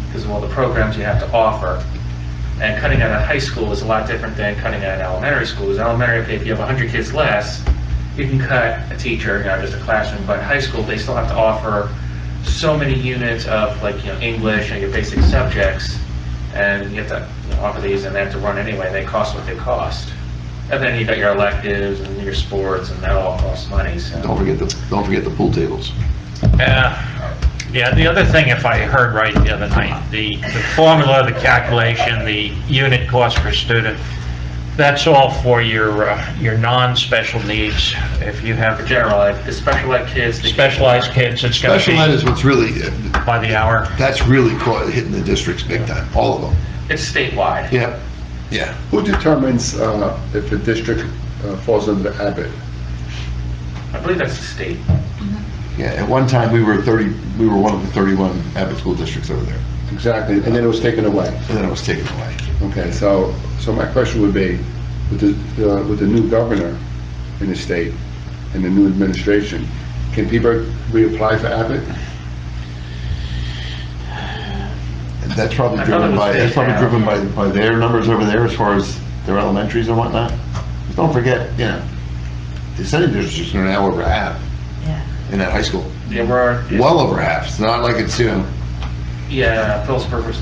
because of all the programs you have to offer. And cutting out a high school is a lot different than cutting out an elementary school. As elementary, okay, if you have 100 kids less, you can cut a teacher, just a classroom. But high school, they still have to offer so many units of English and your basic subjects, and you have to offer these, and they have to run anyway. They cost what they cost. And then you got your electives and your sports, and that all costs money. So. Don't forget the pool tables. Yeah, the other thing, if I heard right the other night, the formula, the calculation, the unit cost per student, that's all for your non-special needs. If you have For general ed, the special ed kids, they get specialized more. kids, it's going Special ed to is what's really, be by the hour. that's really hitting the districts big time, all of them. It's statewide. Yeah, yeah. Who determines if a district falls under Abbott? I believe that's the state. Yeah, at one time, we were one of the 31 Abbott school districts over there, Exactly, and then it was taken away. and then it was taken away. Okay, so my question would be, with the new governor in the state and the new administration, can people reapply for Abbott? And that's probably I thought it was driven by their numbers over there as far as their elementaries and whatnot. But don't forget, the Senate districts are now over half Yeah. in that high school. Yeah, Well over half. It's not like it's, yeah, Phillipsburg,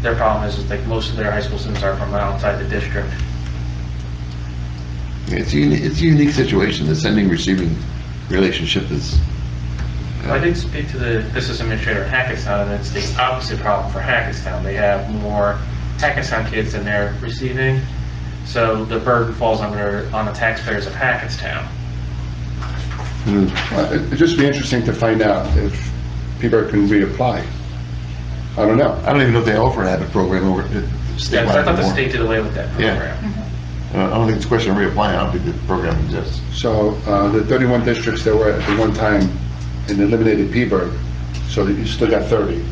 their problem is like most of their high school students are from outside the district. it's a unique situation. The sending-receiving relationship is, I did speak to the business administrator in Hackettstown, and it's the opposite problem for Hackettstown. They have more Hackettstown kids than they're receiving, so the burden falls on the taxpayers of Hackettstown. It'd just be interesting to find out if people can reapply. I don't know. I don't even know if they offer an Abbott program over Yeah, 'cause I statewide thought the anymore. state did away with that Yeah. program. I don't think it's a question of reapplying. I don't think the program exists. So the 31 districts that were at the one time and eliminated P-Burg, so that you still got 30.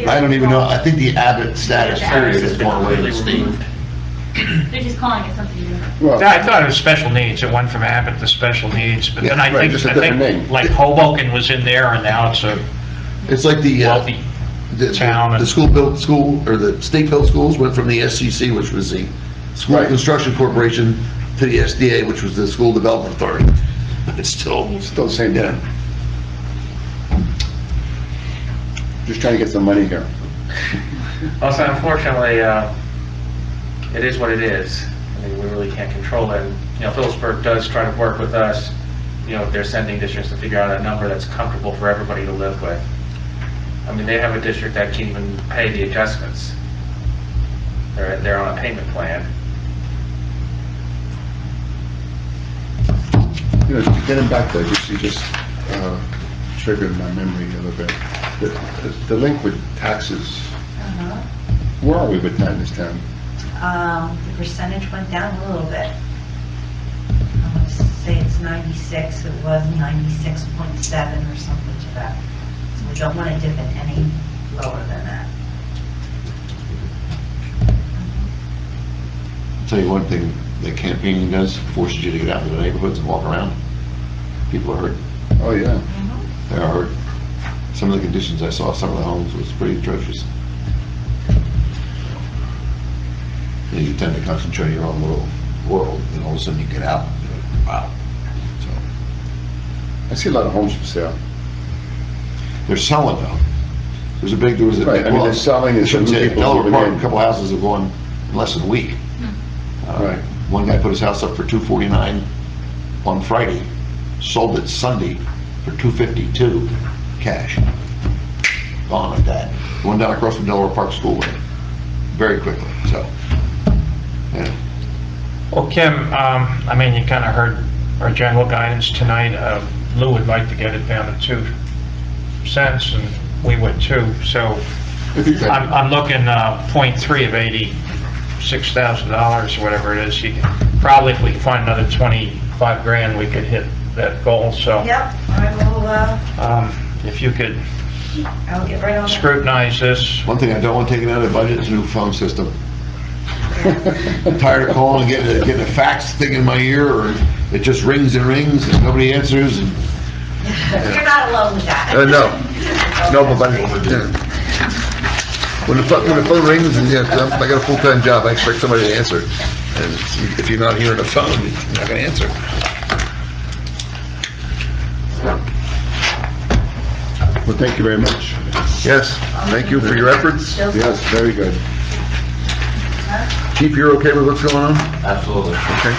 I don't even know. I think the Abbott status period It's has been gone away in the completely state. removed. They're just calling it something different. Well, I thought it was special needs. It went from Abbott to special needs, but then Yeah, I right, think, just a different name. like Hoboken was in there, and now it's a It's like the town. the the state-built schools went from the SCC, which was the School Right. Construction Corporation, to the SDA, which was the School Development Authority. But it's still, still the same yeah. thing. Just trying to get some money here. Also, unfortunately, it is what it is. I mean, we really can't control it. And, Phillipsburg does try to work with us, if they're sending districts to figure out a number that's comfortable for everybody to live with. I mean, they have a district that can even pay the adjustments. They're on a payment plan. You know, getting back there, you just triggered my memory a little bit. The delinquent taxes, Uh-huh. where are we with that in this town? The percentage went down a little bit. I want to say it's 96, it was 96.7 or something to that. So we don't want to dip it any lower than that. I'll tell you one thing, that campaigning does, forces you to get out into the neighborhoods and walk around. People are hurt. Oh, yeah. They are hurt. Some of the conditions I saw, some of the homes was pretty atrocious. You tend to concentrate on your own little world, and all of a sudden you get out, and you're like, wow. So, I see a lot of homes for sale. they're selling though. There was a. Right, I mean, they're selling, I it's shouldn't new say, people Delaware moving Park, in. a couple houses have gone in less than a week. Right. One guy put his house up for $249 on Friday, sold it Sunday for $252 cash. Gone like that. The one down across from Delaware Park School went very quickly, so, yeah. Well, Kim, I mean, you kind of heard our general guidance tonight. Lou would like to get it down to 2 cents, and we would too. So If you can. I'm looking, 0.3 of $86,000 or whatever it is. You can, probably if we find another 25 grand, we could hit that goal. So Yep, I will, if you could I'll get right on that. scrutinize this. One thing I don't want taken out of the budget is a new phone system. I'm tired of calling and getting a fax thing in my ear, or it just rings and rings and nobody answers, and You're not alone with that. no, but yeah. When the phone rings, and yeah, I got a full-time job, I expect somebody to answer. And if you're not hearing the phone, you're not gonna answer. Well, thank you very much. Yes, thank you for your efforts. Yes, very good. Chief, you're okay with what's going on? Absolutely. Okay.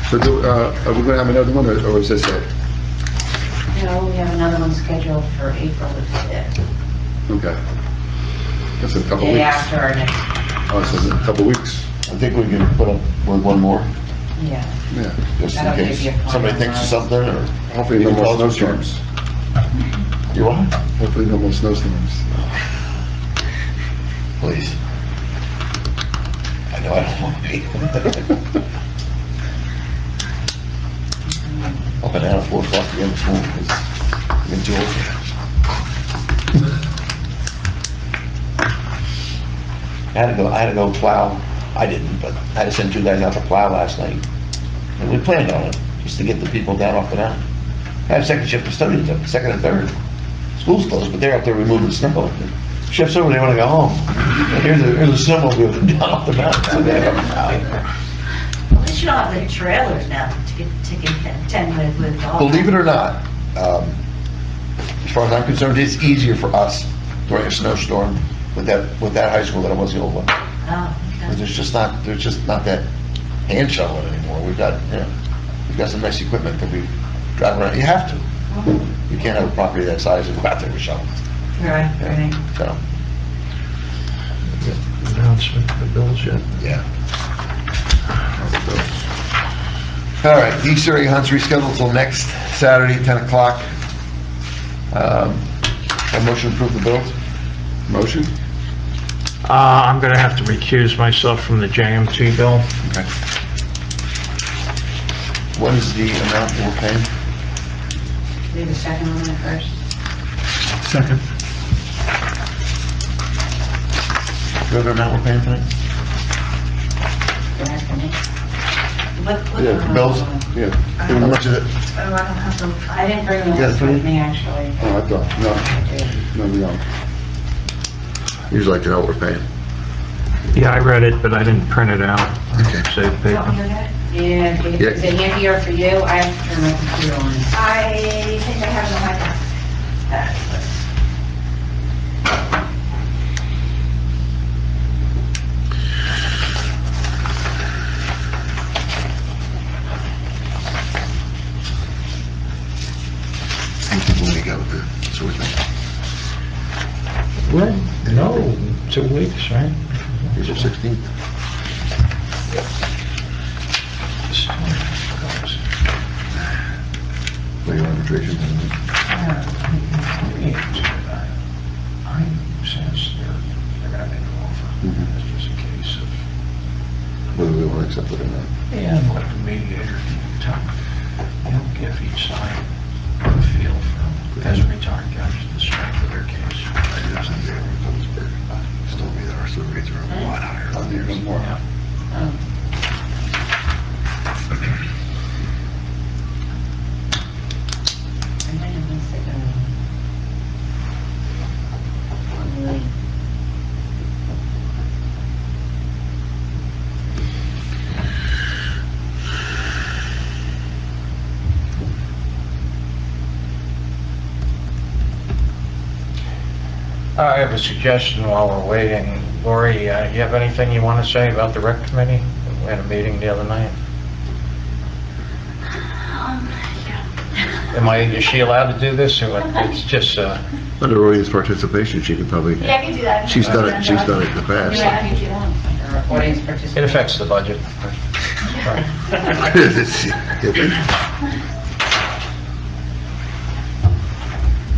So are we gonna have another one, or is this it? No, we have another one scheduled for April the 5th, Okay. That's a couple day weeks. after our next, Oh, so it's a couple weeks. I think we can put up with one more, yeah. Yeah. just in That'll give case you a plan somebody on thinks of that. something, or... Hopefully no You can more call us. snowstorms. You what? Hopefully no more snowstorms. Please. I know I don't want to be. Up and down at 4 o'clock again this morning, because I've been too old for that. I had to go plow, I didn't, but I had to send 2 guys out to plow last night. And we planned on it, just to get the people down off the mountain. I have second shift custodians up, second and third. School's closed, but they're up there removing snow. Shift's over, they want to go home. And here's a snowmobile down off the mountain, so they have a plow. At least you don't have the trailers now to contend with all. Believe it or not, as far as I'm concerned, it's easier for us during a snowstorm with that high school than it was the old one. Oh, okay. There's just not that hand shoveling anymore. We've got some nice equipment that we drive around. You have to. You can't have a property that size and go out there with shovels. Right, right. So, Announcement for the bills yet? yeah. All right, the Easter egg hunt's rescheduled till next Saturday, 10 o'clock. A motion to approve the bills? Motion? I'm going to have to recuse myself from the JMT bill. Okay. What is the amount that we're paying? Do the second one first. Second. What the amount we're paying tonight? Don't ask me. What, Yeah, Bills? Yeah. How much is it? Oh, I don't have them. I didn't bring the You got list it, with me, actually. Oh, I thought, no, we don't. Usually like to know what we're paying. Yeah, I read it, but I didn't print it out. Okay. Save Want me paper. to get it? Yeah, is it handier for you? I have to turn my computer on. I think I have it on my desk. When we go with the sort of thing. Well, no, 2 weeks, right? April 16th. Labor arbitration. Since they're gonna make an offer, Mhm. it's just a case of, Whether we want to accept it or not. yeah, and let the mediator give each side a feel for, as a retired judge, the strength of their case. Still be there, so rates are a lot higher on there. No more. Oh. I might have missed it. Really. I have a suggestion while we're waiting. Lori, you have anything you want to say about the rec committee? We had a meeting the other night. Is she allowed to do this, or what? It's just, Under audience participation, she could probably, Yeah, I can do that. she's done it in the past. Yeah, I can do that. Or audience it participation. affects the budget.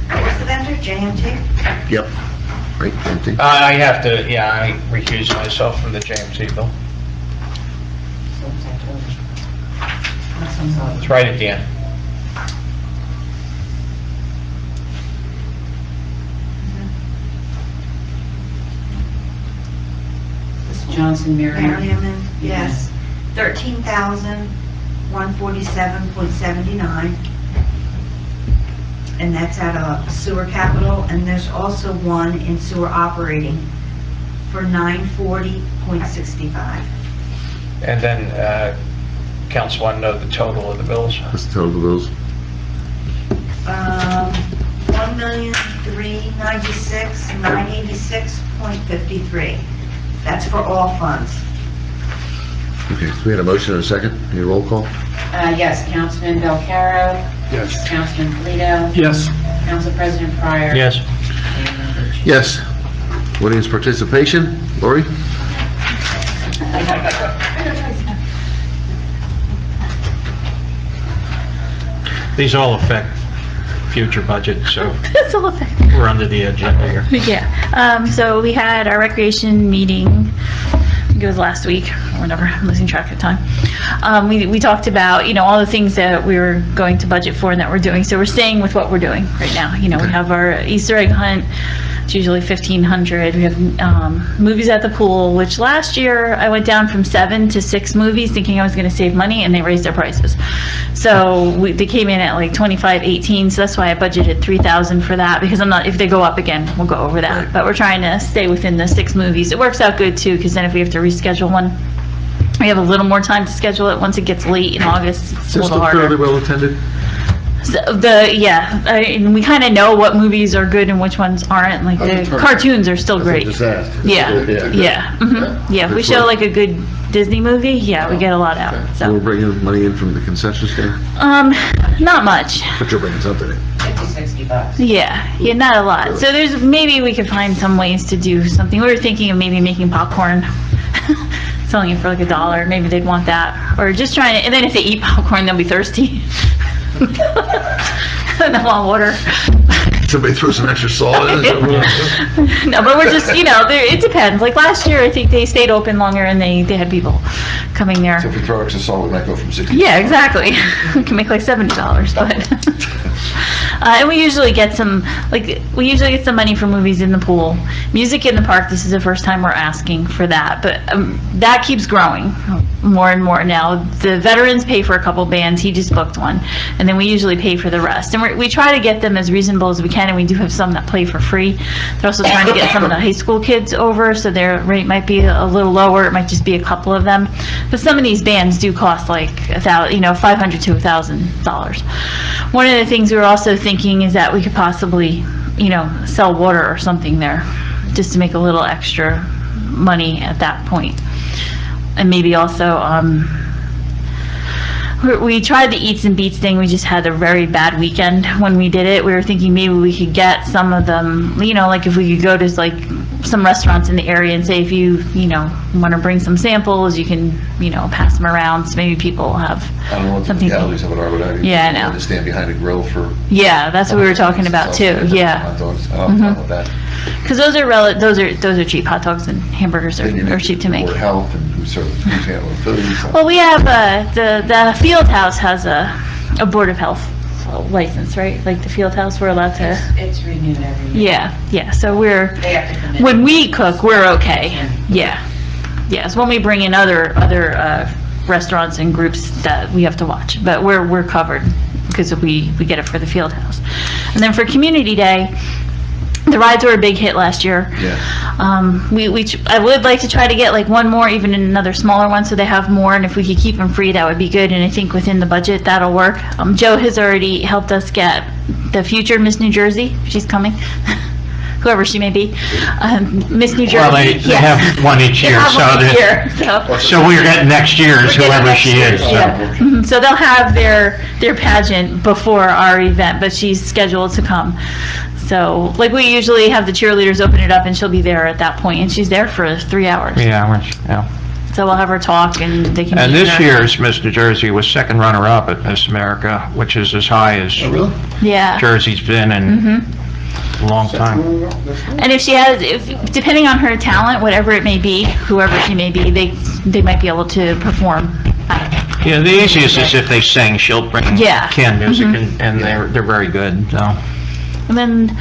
What was the vendor, JMT? Yep, right, empty. I have to, yeah, I recuse myself from the JMT bill. It's right at the end. Johnson, Miriam. Merriman, yes. 13,147.79. And that's at a sewer capital, and there's also one in sewer operating for 940.65. And then, council want to know the total of the bills? What's the total of those? 1,396,986.53. That's for all funds. Okay, so we had a motion and a second. Any roll call? Yes, Councilman Belcaro, Yes. Councilman Polito, Yes. Council President Pryor. Yes. And Mayor Bucci. Yes. Audience participation, Lori? These all affect future budgets, so That's all effect. we're under the agenda here. Yeah. So we had our recreation meeting, I think it was last week, or whatever, I'm losing track of time. We talked about, all the things that we were going to budget for and that we're doing. So we're staying with what we're doing right now. We have our Easter egg hunt. It's usually 1,500. We have movies at the pool, which last year I went down from 7 to 6 movies thinking I was going to save money, and they raised their prices. So they came in at like 25.18. So that's why I budgeted 3,000 for that, because if they go up again, we'll go over that. Right. But we're trying to stay within the 6 movies. It works out good too, because then if we have to reschedule one, we have a little more time to schedule it. Once it gets late in August, it's a little Fairly harder. well attended? So and we kind of know what movies are good and which ones aren't. Like the cartoons are still great. Yeah, yeah. If we show like a good Disney movie, yeah, we get a lot out. We're So, bringing money in from the concession stand, not much. but you're bringing something in. 50, 60 bucks. Yeah, not a lot. So maybe we could find some ways to do something. We were thinking of maybe making popcorn, selling it for like $1. Maybe they'd want that, or just trying to. And then if they eat popcorn, they'll be thirsty. And they want water. Somebody throw some extra salt in it. No, but we're just, it depends. Like last year, I think they stayed open longer and they had people coming there. So if we throw extra salt, we might go from 60. Yeah, exactly. We can make like $70, but. And we usually get some money for movies in the pool. Music in the park, this is the first time we're asking for that, but that keeps growing more and more now. The veterans pay for a couple bands, he just booked one, and then we usually pay for the rest. And we try to get them as reasonable as we can, and we do have some that play for free. They're also trying to get some of the high school kids over, so their rate might be a little lower, it might just be a couple of them. But some of these bands do cost like $500 to $1,000. One of the things we were also thinking is that we could possibly, sell water or something there, just to make a little extra money at that point. And maybe also, we tried the Eats and Beats thing. We just had a very bad weekend when we did it. We were thinking maybe we could get some of them, you know, like if we could go to like some restaurants in the area and say if you want to bring some samples, you can, pass them around. So maybe people have I don't know what the something. legalities of it are, but I Yeah, I know. to stand behind a grill for. Yeah, that's what we were talking about too. Yeah, Hot dogs. I don't know about that. because those are cheap. Hot dogs and hamburgers Then you are need cheap to make. Board of Health and who's handling food. So- Well, we have the field house has a board of health license, right? Like the field house, we're allowed to. It's renewed every year. Yeah. So They have to come in. when we cook, we're okay. Yeah. Yes, when we bring in other restaurants and groups that we have to watch, but we're covered because we get it for the field house. And then for Community Day, the rides were a big hit last year. Yeah. I would like to try to get like one more, even another smaller one, so they have more, and if we could keep them free, that would be good, and I think within the budget, that'll work. Joe has already helped us get the future Miss New Jersey. She's coming. Whoever she may be. Miss New Jersey. Well, they Yes. have one each They year, have so one each that, year, so. so we're getting next year's, We're getting whoever next she year's, is. so. yeah. Mhm. So they'll have their pageant before our event, but she's scheduled to come. So, like, we usually have the cheerleaders open it up, and she'll be there at that point, and she's there for 3 hours. Yeah. So we'll have her talk, and they can And meet this her. year's Miss New Jersey was second runner-up at Miss America, which is as high as Oh, really? Yeah. Jersey's been in a long time. And if she has, depending on her talent, whatever it may be, whoever she may be, they might be able to perform. Yeah, the easiest is if they sing, she'll bring Yeah. canned music, and they're very good, so. And then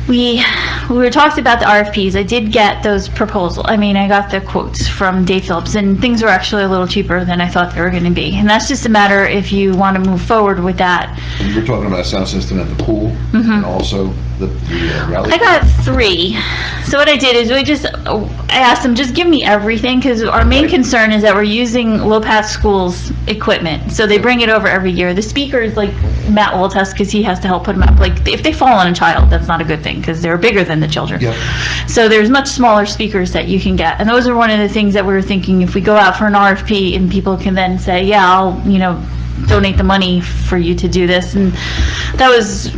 we were talking about the RFPs. I did get those I got the quotes from Dave Phillips, and things were actually a little cheaper than I thought they were going to be. And that's just a matter if you want to move forward with that. And you're talking about a sound system at the pool and also the rally. I got 3. So what I did is I asked them, just give me everything, because our main concern is that we're using Lopat School's equipment. So they bring it over every year. The speakers, like Matt will attest, because he has to help put them up. Like, if they fall on a child, that's not a good thing, because they're bigger than the children. Yep. So there's much smaller speakers that you can get. And those are one of the things that we were thinking, if we go out for an RFP and people can then say, yeah, I'll, donate the money for you to do this. And that was,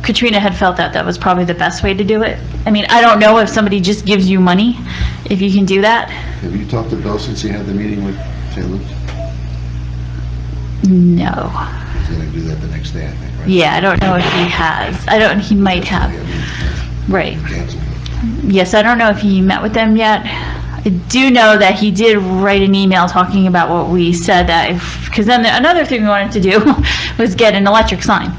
Katrina had felt that was probably the best way to do it. I mean, I don't know if somebody just gives you money, if you can do that. Have you talked to Bill since he had the meeting with St. Luke's? No. He's going to do that the next day, I think, right? Yeah, I don't know if he has. He might have. Right. Canceled. Yes, I don't know if he met with them yet. I do know that he did write an email talking about what we said, because then another thing we wanted to do was get an electric sign.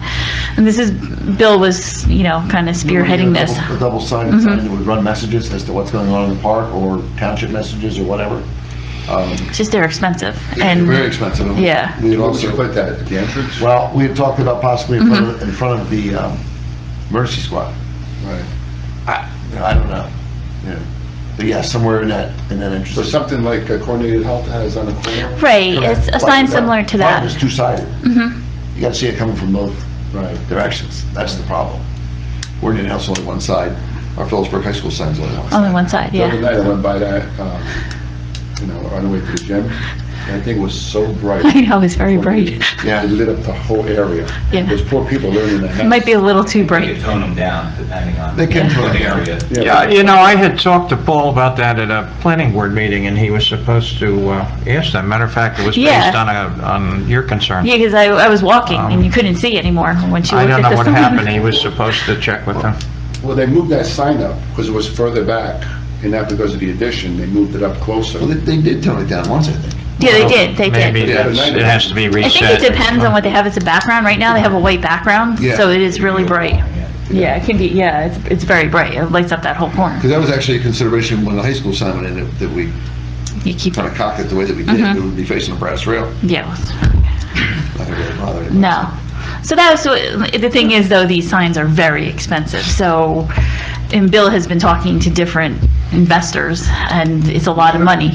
And Bill was, kind of spearheading this. A double-sided sign that would run messages as to what's going on in the park, or township messages, or whatever. Just they're expensive. They're And very expensive. Yeah. We had What would you also, put that at the entrance? well, we had talked about possibly in front of the emergency squad. Right. I don't know. Yeah. But yeah, somewhere in that So entrance. something like Coordinated Health has on the corner? right, it's a sign similar to that. It's two-sided. You gotta see it coming from both Right. directions. That's the problem. Coordinated Health's only one side. Our Phillipsburg High School sign's only one side. Only one side, The other yeah. night I went by that, on the way to the gym. That thing was so bright. I know, it's very bright. Yeah. It lit up the whole area. Yeah. Those poor people learning that. It might be a little too You bright. could tone them down depending on They can tone the them down. area. Yeah, I had talked to Paul about that at a planning board meeting, and he was supposed to ask them. Matter of fact, it was Yeah. based on your concern. Yeah, because I was walking and you couldn't see anymore when she I looked don't at know the what sign. happened. He was supposed to check with them. Well, they moved that sign up because it was further back, and not because of the addition, they moved it up closer. Well, they did tone it down once, I think. Yeah, they did. Maybe Yeah, it has to be I reset. think it depends on what they have as a background. Right now, they have a white background, Yeah. so it is really bright. Yeah, it can be, it's very bright. It lights up that whole corner. Because that was actually a consideration when the high school sign went in, that we You keep, kind of cocked it the way that we did. It would be facing a brass rail. yeah. Nothing really bothered anybody. No. So that's what, the thing is though, these signs are very expensive. So, and Bill has been talking to different investors and it's a lot of money,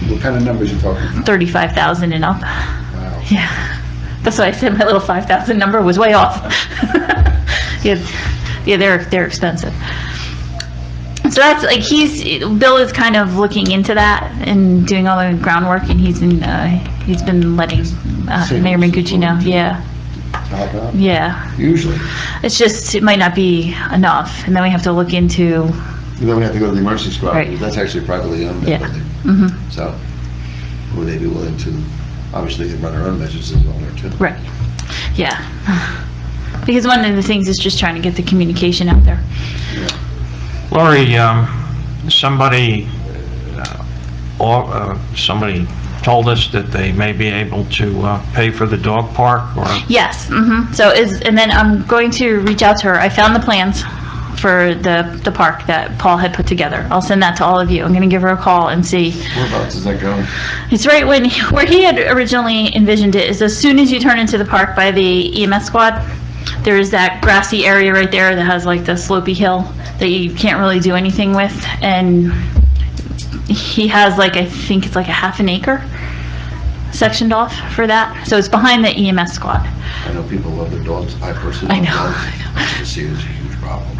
What kind of numbers you talking about? 35,000 and up. Wow. Yeah. That's why I said my little 5,000 number was way off. Yeah, they're expensive. So that's like Bill is kind of looking into that and doing all the groundwork, and he's He's been letting Mayor Mangucci know, yeah, Help out? yeah. Usually. It's just, it might not be enough, and then we have to look into, And then we have to go to the emergency squad, Right. because that's actually privately owned, that Yeah. building. mhm, So, would they be willing to, obviously, they can run their own businesses on there too. right, yeah. Because one of the things is just trying to get the communication out there. Lori, somebody, somebody told us that they may be able to pay for the dog park, or, Yes, so and then I'm going to reach out to her. I found the plans for the park that Paul had put together. I'll send that to all of you. I'm gonna give her a call and see. Whereabouts is that going? It's right where he had originally envisioned it, is as soon as you turn into the park by the EMS squad, there's that grassy area right there that has like the slopey hill that you can't really do anything with, and he has like, I think it's like a half an acre sectioned off for that. So it's behind the EMS squad. I know people love their dogs. I personally I love know. dogs. I just see it as a huge problem.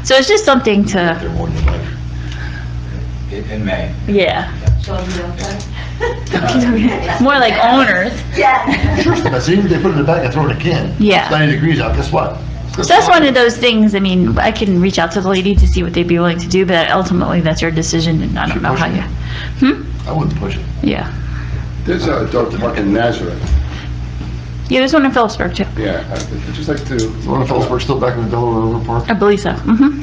So it's just something They're to, more than like, In May. yeah. More like owners. I see what they put in the bag and throw in a can. Yeah. It's 90 degrees out, guess what? So that's one of those things, I mean, I can reach out to the lady to see what they'd be willing to do, but ultimately that's your decision, and I don't know how you, I wouldn't push it. yeah. There's a dog park in Nazareth. Yeah, there's one in Phillipsburg too. Yeah, I'd just like to. The one in Phillipsburg still back in the Delaware River Park? I believe so,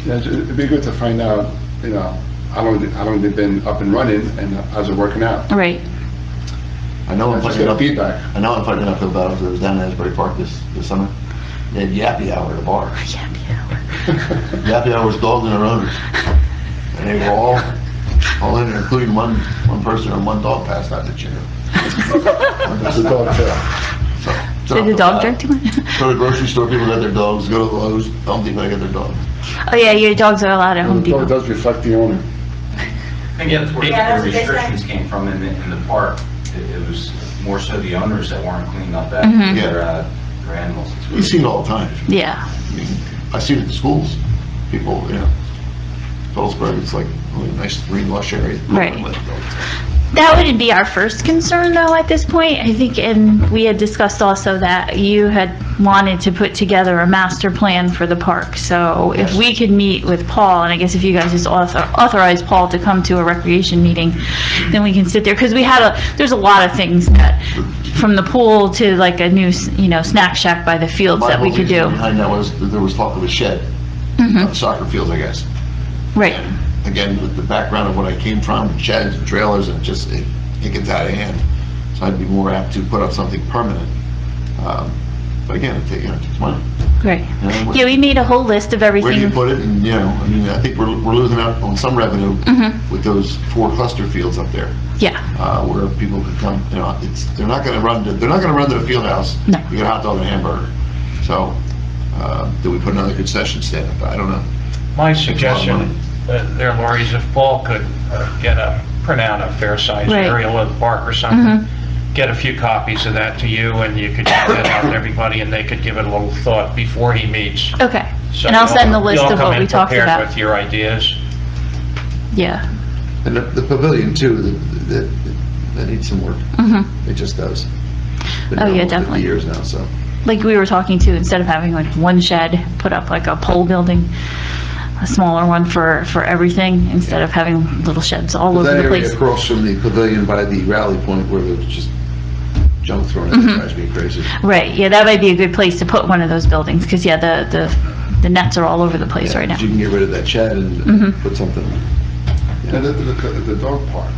Yeah, it'd be good to find out, how long they've been up and running and how's it working out. right. I know if I Just get get up, feedback. I know if I get uphill about it, I was down in Asbury Park this summer. They had yappy hour at a bar. Yappy hour was dogs and their owners. And they were all in there, including one person and one dog passed out in the chair. It's a dog trail. Did the dog drink too much? Go to the grocery store, people got their dogs, go to Lowe's, Home Depot, get their dogs. Oh yeah, your dogs are allowed at Home The dog Depot. does reflect the owner. I think that's where Yeah, that's the what they say. restrictions came from in the park. It was more so the owners that weren't cleaning up after Mhm. their animals. It's You see it all the time. Yeah, I mean, I see it at the schools. People, Phillipsburg, it's like a really nice green lush area. Right. that wouldn't be our first concern though at this point. I think, and we had discussed also that you had wanted to put together a master plan for the park. So if we could meet with Paul, and I guess if you guys just authorize Paul to come to a recreation meeting, then we can sit there, because we had there's a lot of things that, from the pool to like a new, snack shack by the fields that we could do. Behind that was, there was talk of a shed, soccer fields, I guess. Right, Again, with the background of what I came from, sheds and trailers, and it gets out of hand. So I'd be more apt to put up something permanent. But again, it takes money. right. And Yeah, we made a whole list of Where do you everything. put it? And, I think we're losing out on some revenue with those 4 cluster fields up there. Yeah, Where people could come, they're not gonna run to the field house. No. You get a hot dog and a hamburger. So, do we put another concession stand up? I don't know. my suggestion there, Lori, is if Paul could print out a fair-sized Right. aerial of the park or something, get a few copies of that to you, and you could get that out to everybody, and they could give it a little thought before he meets. okay. So And I'll you'll- send the list you'll of come what in we talked prepared about. with your ideas. Yeah. And the pavilion too, that needs some work. It just does. Been Oh, there yeah, almost 50 definitely. years now, so. Like we were talking to, instead of having like one shed, put up like a pole building, a smaller one for everything, instead of having little sheds all over That the area place. across from the pavilion by the rally point where there's just junk thrown in, it drives me crazy. Right, yeah, that might be a good place to put one of those buildings, because yeah, the nets are all over the place Yeah, right now. You can get rid of that shed and put something. And the dog park,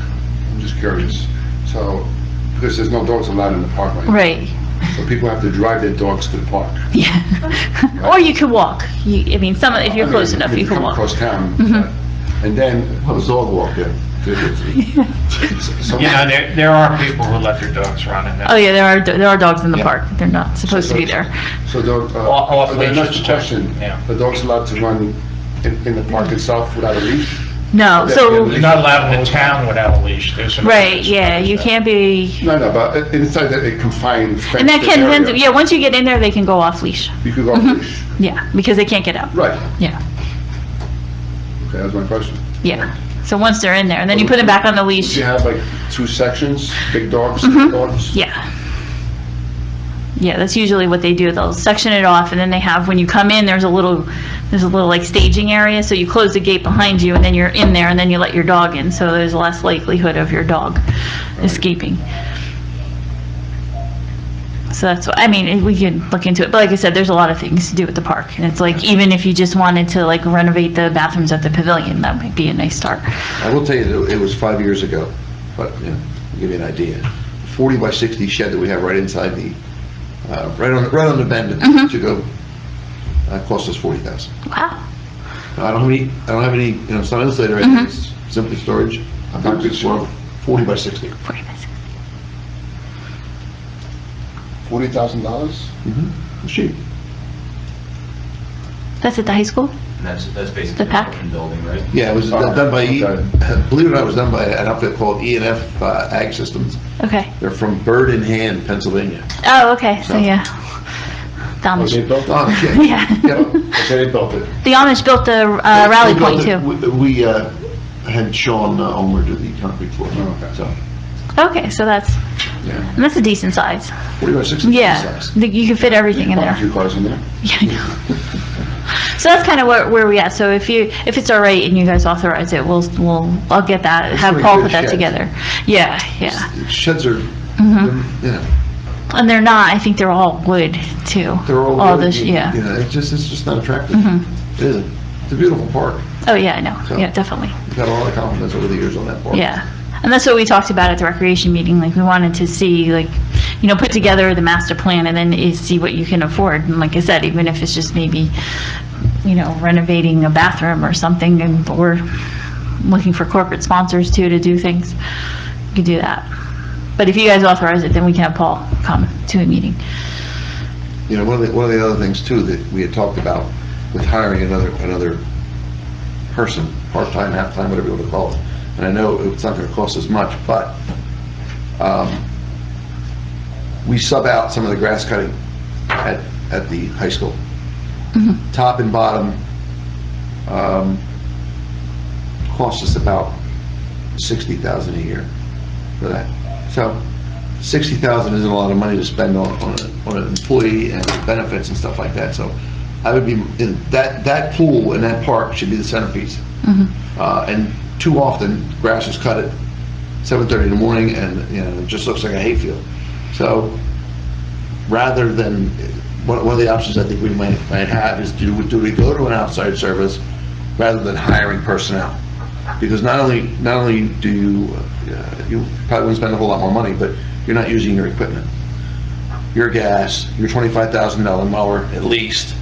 I'm just curious. So, because there's no dogs allowed in the park right now. Right, So people have to drive their dogs to the park. yeah. Or you could walk. I mean, if you're close enough, you can come walk. across town. And then, Well, there's dog walk there. so There are people who let their dogs run in there. Oh yeah, there are dogs in the Yeah. park. They're not supposed to be there. So dog, Off another leashes, too. question. Yeah. The dog's allowed to run in the park itself without a leash? No, so, They're not allowed in the town without a leash. There's some. right, yeah, you can't be, No, but inside a confined fenced and that can, area, yeah, once you get in there, they can go off leash. you could go off leash. Yeah, because they can't get out. Right. Yeah, Okay, that's my question. yeah. So once they're in there, and then you put them back on the leash. You have like 2 sections, big dogs, Mhm. small dogs? Yeah. Yeah, that's usually what they do. They'll section it off, and then they have, when you come in, there's a little like staging area, so you close the gate behind you, and then you're in there, and then you let your dog in, so there's less likelihood of your dog escaping. So that's what, I mean, we can look into it, but like I said, there's a lot of things to do with the park, and it's like, even if you just wanted to like renovate the bathrooms at the pavilion, that might be a nice start. I will tell you, that it was 5 years ago, but, you know, to give you an idea. 40 by 60 shed that we have right inside the, right on the bend Mhm. to go, cost us 40,000. Wow. I don't have any, you know, it's not insulated or anything, it's simply storage. I'm not good for 40 by 60. $40,000? It's cheap. That's at the high school? That's basically The pack? the building, right? Yeah, it was done by, okay. believe it or not, it was done by an outfit called E&F Ag Systems. Okay. They're from Bird in Hand, Pennsylvania. Oh, okay, so So- yeah. The Oh, they Amish. built it? Oh, yeah. Yeah. Yeah. Okay, they built it. The Amish built the rally We built point it- too. We had Sean Omer do the concrete floor, Okay. so, Okay, so that's, yeah. and that's a decent size. 40 by 60 is Yeah, size. you can fit everything in Park a there. few cars in there. Yeah, I know. So that's kind of where we at. So if it's all right and you guys authorize it, I'll get that, It's have really Paul good put that sheds. together. Yeah, yeah. Sheds are, Mhm. you know, And they're not, I think they're all wood too. they're all. the, really- yeah. You know, it's just not attractive. Mhm. It isn't. It's a beautiful park. Oh, yeah, I know. So- Yeah, definitely. We've got a lot of confidence over the years on that park. Yeah. And that's what we talked about at the recreation meeting, like, we wanted to see, like, you know, put together the master plan and then see what you can afford. And like I said, even if it's just maybe, you know, renovating a bathroom or something, and we're looking for corporate sponsors too to do things, you could do that. But if you guys authorize it, then we can have Paul come to a meeting. You know, one of the other things too that we had talked about with hiring another person, part-time, half-time, whatever you want to call it. And I know it's not going to cost as much, but we sub out some of the grass cutting at the high school. Mhm. Top and bottom costs us about 60,000 a year for that. So 60,000 isn't a lot of money to spend on an employee and benefits and stuff like that. So I would be, in that pool and that park should be the centerpiece. Mhm. And too often, grass is cut at 7:30 in the morning, and, you know, it just looks like a hayfield. So, rather than, one of the options I think we might have is, do we go to an outside service rather than hiring personnel? Because not only do you probably wouldn't spend a whole lot more money, but you're not using your equipment, your gas, your $25,000 mower at least,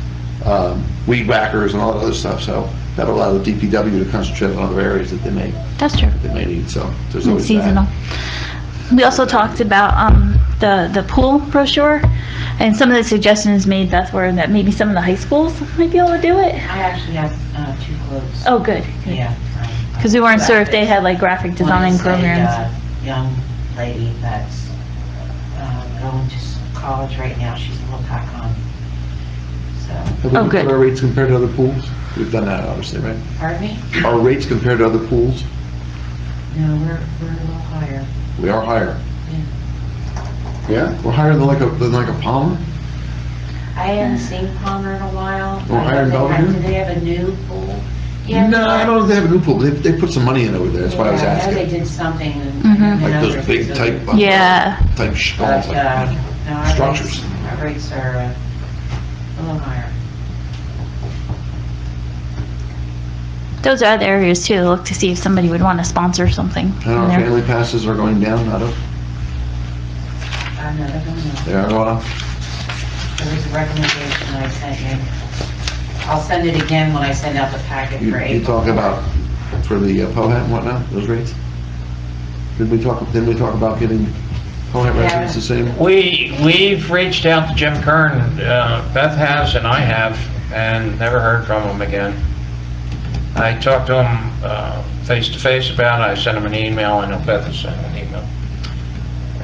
weed whackers and all that other stuff. So that'll allow the DPW to concentrate on other areas that they may That's true. need. So there's And always seasonal. that. We also talked about the pool brochure, and some of the suggestions made, Beth, were that maybe some of the high schools might be able to do it. I actually have 2 quotes. Oh, good. Yeah. Because we weren't sure if they had like graphic designing programs. One is a young lady that's going to college right now. She's a Lopatcong. So, Have we Oh, looked at good. our rates compared to other pools? We've done that, obviously, right? pardon me? Our rates compared to other pools, No, we're a little higher. we are higher. Yeah? We're higher than like a Palmer? I haven't seen Palmer in a while. Or higher in Belvedere? Do they have a new pool? No, I don't know if they have a new pool, but they put some money in over there, that's why I was Yeah, I know they asking. did something. and- Mhm. and Like those other big facilities. type. Yeah. Type stalls. But, no, our structures. Our rates are a little higher. Those are other areas too, to look to see if somebody would want to sponsor something. And our in there. family passes are going down, not up. I know, they're going up. They are going up. There was a recommendation I sent you. I'll send it again when I send out the packet for You April. talk about, for the POHAT and whatnot, those rates? Didn't we talk about getting POHAT residents the same? We've reached out to Jim Kern, Beth has and I have, and never heard from him again. I talked to him face to face about it, I sent him an email, I know Beth has sent him an email.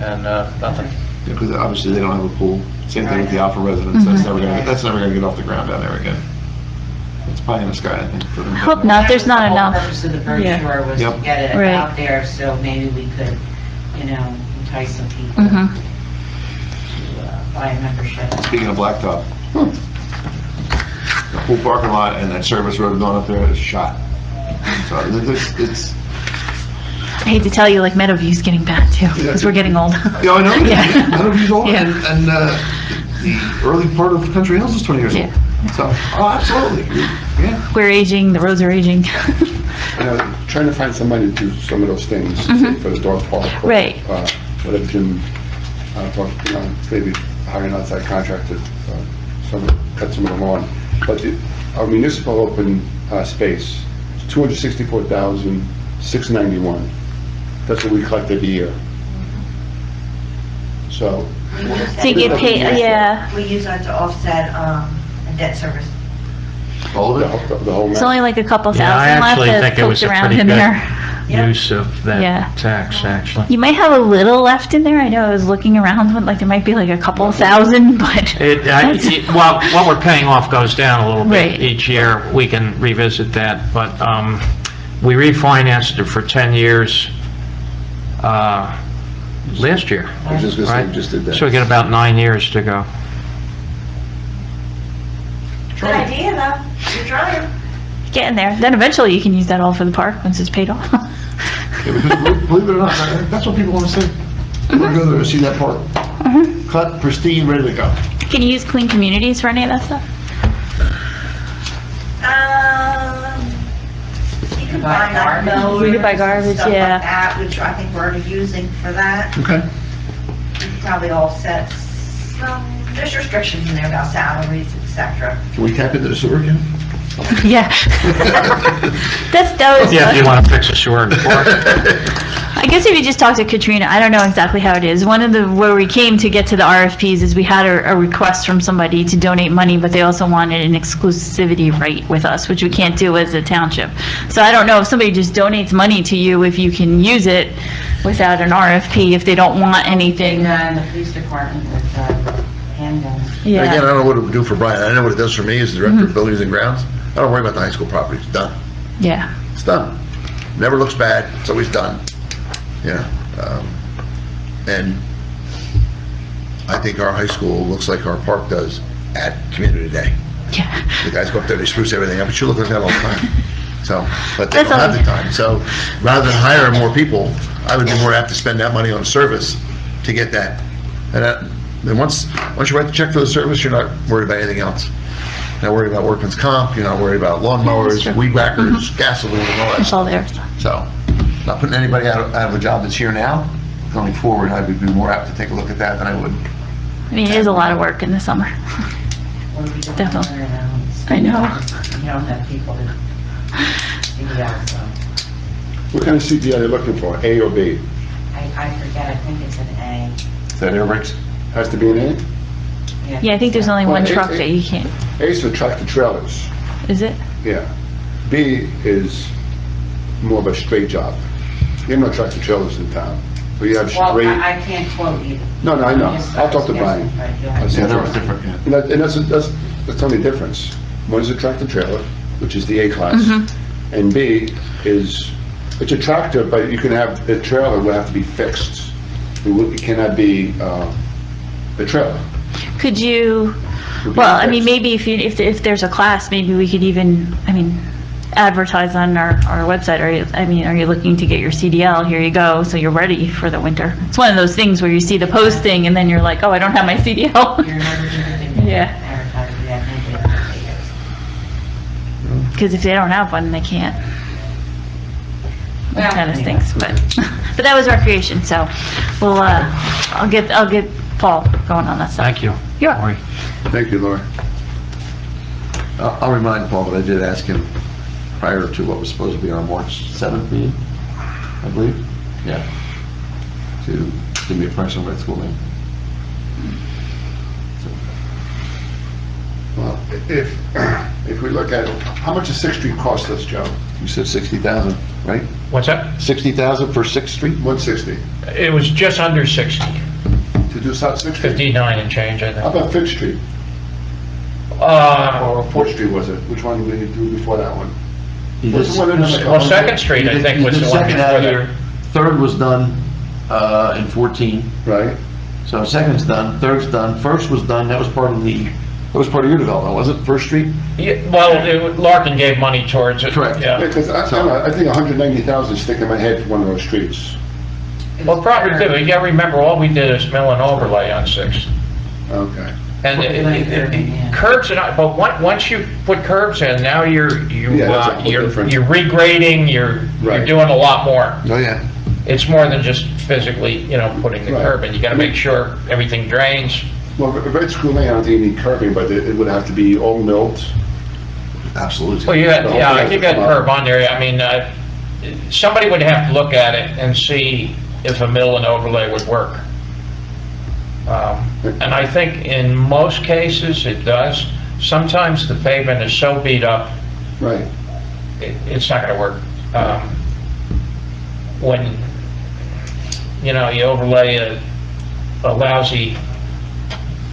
And nothing. Because obviously they don't have a pool. Same thing with the Alpha residents, that's never gonna get off the ground down there again. It's pie in the sky, I think. for them. I hope not, there's not The whole enough. purpose of the Yeah. brochure was to Yep. get it Right. out there, so maybe we could, entice some people Mm-hmm. to buy a membership. Speaking of blacktop, the pool parking lot and that service road going up there is shot. So it's, I hate to tell you, like Meadowview's getting bad too, because we're getting old. yeah, I know. Yeah. None of you's old, Yeah. and the early part of Country Hills is 20 years old. Yeah. So, oh, absolutely, yeah. We're aging, the roads are aging. Trying to find somebody to do some of those things, say for the dog park. or, Right. Whatever Jim talked, maybe hire an outside contractor, cut some of the lawn. But our municipal open space, is $264,691. That's what we collect every year. So, So you get paid, yeah. We use that to offset a debt service. all of it, the whole It's amount. only like a couple Yeah, I thousand left actually to think it was poke a around pretty in good there. use of Yeah. that tax, actually. You might have a little left in there. I know I was looking around, like there might be like a couple thousand, but Well, what we're paying off goes down a little Right. bit each year. We can revisit that, but we refinanced it for 10 years last year. I was just gonna say, Right. we just did that. So we got about 9 years to go. Good idea, though. You're trying. getting there. Then eventually you can use that all for the park once it's paid off. Yeah, because believe it or not, that's what people want to see. They want to go there to see that park. Cut, pristine, ready to go. Can you use Clean Communities for any of that stuff? You can Buy buy like garbage. mowers You could buy and garbage, stuff yeah. like that, which I think we're already using for that. Okay. You can probably offset some, there's restrictions in there about salaries, et cetera. Can we tap into the sewer again? Yeah. that was. Yeah, if you want to fix a sewer in the park. I guess if you just talk to Katrina, I don't know exactly how it is. One of the, where we came to get to the RFPs is we had a request from somebody to donate money, but they also wanted an exclusivity right with us, which we can't do as a township. So I don't know if somebody just donates money to you, if you can use it without an RFP, if they don't want anything. In the police department with handguns. Yeah. Again, I don't know what it would do for Brian. I know what it does for me as the director of buildings and grounds. I don't worry about the high school property. It's done. Yeah. It's done. Never looks bad. It's always done. Yeah. And I think our high school looks like our park does at Community Day. Yeah. The guys go up there, they spruce everything up. It should look like that all the time. So, but they That's don't have all. the time. So rather than hire more people, I would be more apt to spend that money on a service to get that. And then once you write the check for the service, you're not worried about anything else. You're not worried about workman's comp, you're not worried about lawnmowers, true. weed whackers, gasoline, and all that It's all stuff. there. So, not putting anybody out of a job that's here now. Going forward, I would be more apt to take a look at that than I would. I mean, it is a lot of work in the summer. What are we doing Definitely. on our own? I know. You don't have people to see out, so What kind of CDL are you looking for, A or B? I forget, I think it's an A. Is that air brakes? Has to be an A? Yeah, I think there's only Well, one it- truck it- that you can't, A is for tractor trailers, is it? yeah. B is more of a straight job. You have no tractor trailers in town, but you have Well, straight. I can't quote you. No, I know. Just- I'll talk to Brian. But you'll I'll have see to- if they're different, yeah. And that's the only difference. One is a tractor trailer, which is the A class, and B is, it's a tractor, but you can have, the trailer will have to be fixed. It cannot be a trailer. Could you, Would be well, I mean, fixed. maybe if there's a class, maybe we could even, I mean, advertise on our website. Are you looking to get your CDL? Here you go, so you're ready for the winter. It's one of those things where you see the posting and then you're like, oh, I don't have my CDL. You're never going to Yeah. advertise that, maybe it's Because if they don't have one, they can't. Well, That kind of anyway. stinks, but that was recreation, so we'll, I'll get Paul going on that stuff. Thank you. You're Lori. Thank you, Laura. I'll remind Paul that I did ask him prior to what was supposed to be our March 7th meeting, I believe. Yeah. To give me a price on red school name. Well, if we look at, how much does 6th Street cost us, Joe? You said 60,000, right? What's that? 60,000 for 6th Street? 160. It was just under 60, To do South 6th Street? 59 and change, I How think. about Fifth Street? Or Fourth Street was it? Which one did we do before that one? What's the one that was- well, Second Street, I think, was the one Second out before here, that. third was done, in 14. Right? So second's done, third's done, first was done, that was part of your development, wasn't it, First Street? Yeah, well, Larkin gave money towards it. Correct. Yeah. Because I don't know, I think 190,000 is sticking in my head for one of those streets. Well, probably too. You gotta remember, all we did is mill and overlay on 6. Okay. And Yeah. curbs and, but once you put curbs in, now Yeah, that's a whole different- you're regrading, you're Right. doing a lot more. Oh, yeah. It's more than just physically, putting the Right. curb in. You gotta make sure everything drains. Well, Red School Lane, I don't think you need curbing, but it would have to be all milled. Absolutely. Well, you got Come on. curb on there. I mean, somebody would have to look at it and see if a mill and overlay would work. And I think in most cases it does. Sometimes the pavement is so beat up, Right. it's not gonna work. When, you overlay a lousy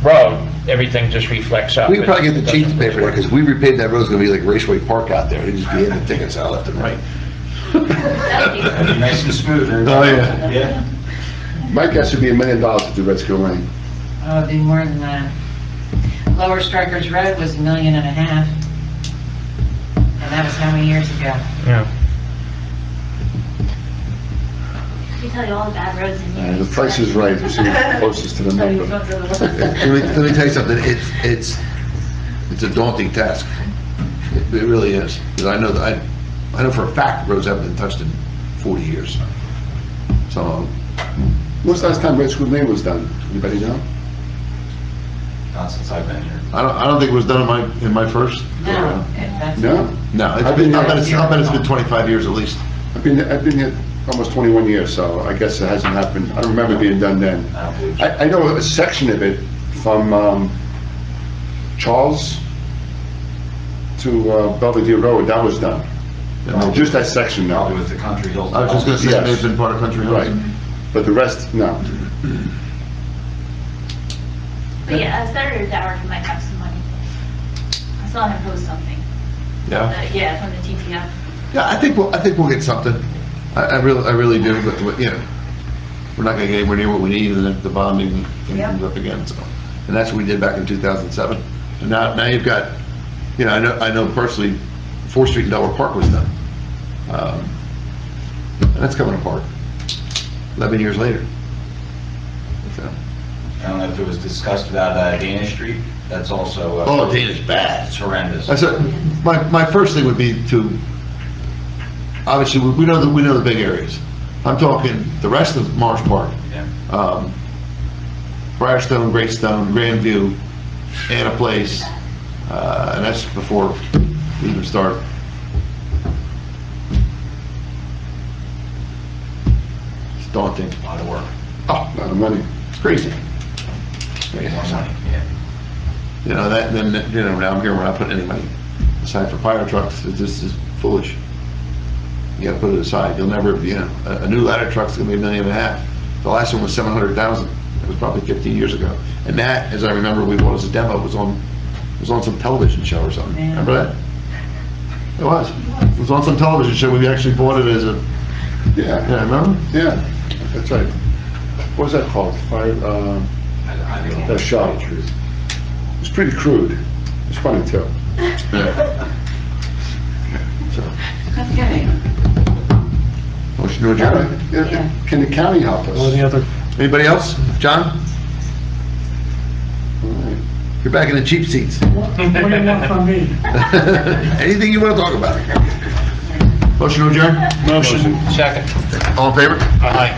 road, everything just reflects up. We could probably get the chief to pay for that, because we repaved that road, it's gonna be like Raceway Park out there, they'd just be in the tickets out left and right. That'd be nice and smooth. Oh, yeah. Yeah. My guess would be $1 million to do Red School Lane. Oh, it'd be more than that. Lower Strikers Road was $1.5 million. And that was how many years ago? Yeah. We tell you all the bad roads in here. The price is right, you see the closest to the Tell you number. which ones are the worst. Let me tell you something, it's a daunting task. It really is, because I know for a fact roads haven't been touched in 40 years. So, When's the last time Red School Lane was done? Anybody know? Not since I've been here. I don't think it was done in my first. No. That's- No? No, I've been I'll there. bet it's been 25 years at least. I've been here almost 21 years, so I guess it hasn't happened. I don't remember it being done then. I don't believe so. I know a section of it from Charles to Belvedere Road, that was done. Just that section now. Probably with the Country Hills. I was just gonna say, it may Yes. have been part of Country Hills. Right. But the rest, no. But yeah, Senator Dower might have some money. I saw him post something. Yeah. Yeah, from the TTF. Yeah, I think we'll get something. I really do, but, we're not gonna get anywhere near what we need, and then the bonding comes up again, so. And that's what we did back in 2007. And now you've got, I know personally, 4th Street and Delaware Park was done. And that's coming apart, 11 years later. So. I don't know if it was discussed about Dana Street, that's also. Oh, Dana's bad. It's horrendous. I said, my first thing would be to, obviously, we know the big areas. I'm talking the rest of Marsh Park, Yeah. Briarstone, Greatstone, Grandview, Anna Place, and that's before we even start. It's daunting. A lot of work. Oh, A lot of money. it's crazy. More money, yeah. Now I'm here, we're not putting any money aside for fire trucks. It's just is foolish. You gotta put it aside. You'll never, a new ladder truck's gonna be $1.5 million. The last one was 700,000. It was probably 15 years ago. And that, as I remember, we bought as a demo, was on some television show or something. Yeah. Remember that? It was. It was on some television show. We actually bought it as a, Yeah, remember? yeah, that's right. What was that called? Fire, I think. that show. It was pretty crude. It's funny too. Yeah. So, Okay. motion to adjourn. Yeah. Can the county help us? Or the other, Anybody else? John? All right. You're back in the cheap seats. what do you want from me? Anything you want to talk about? Motion to adjourn? Motion. Second. All in favor? Aye.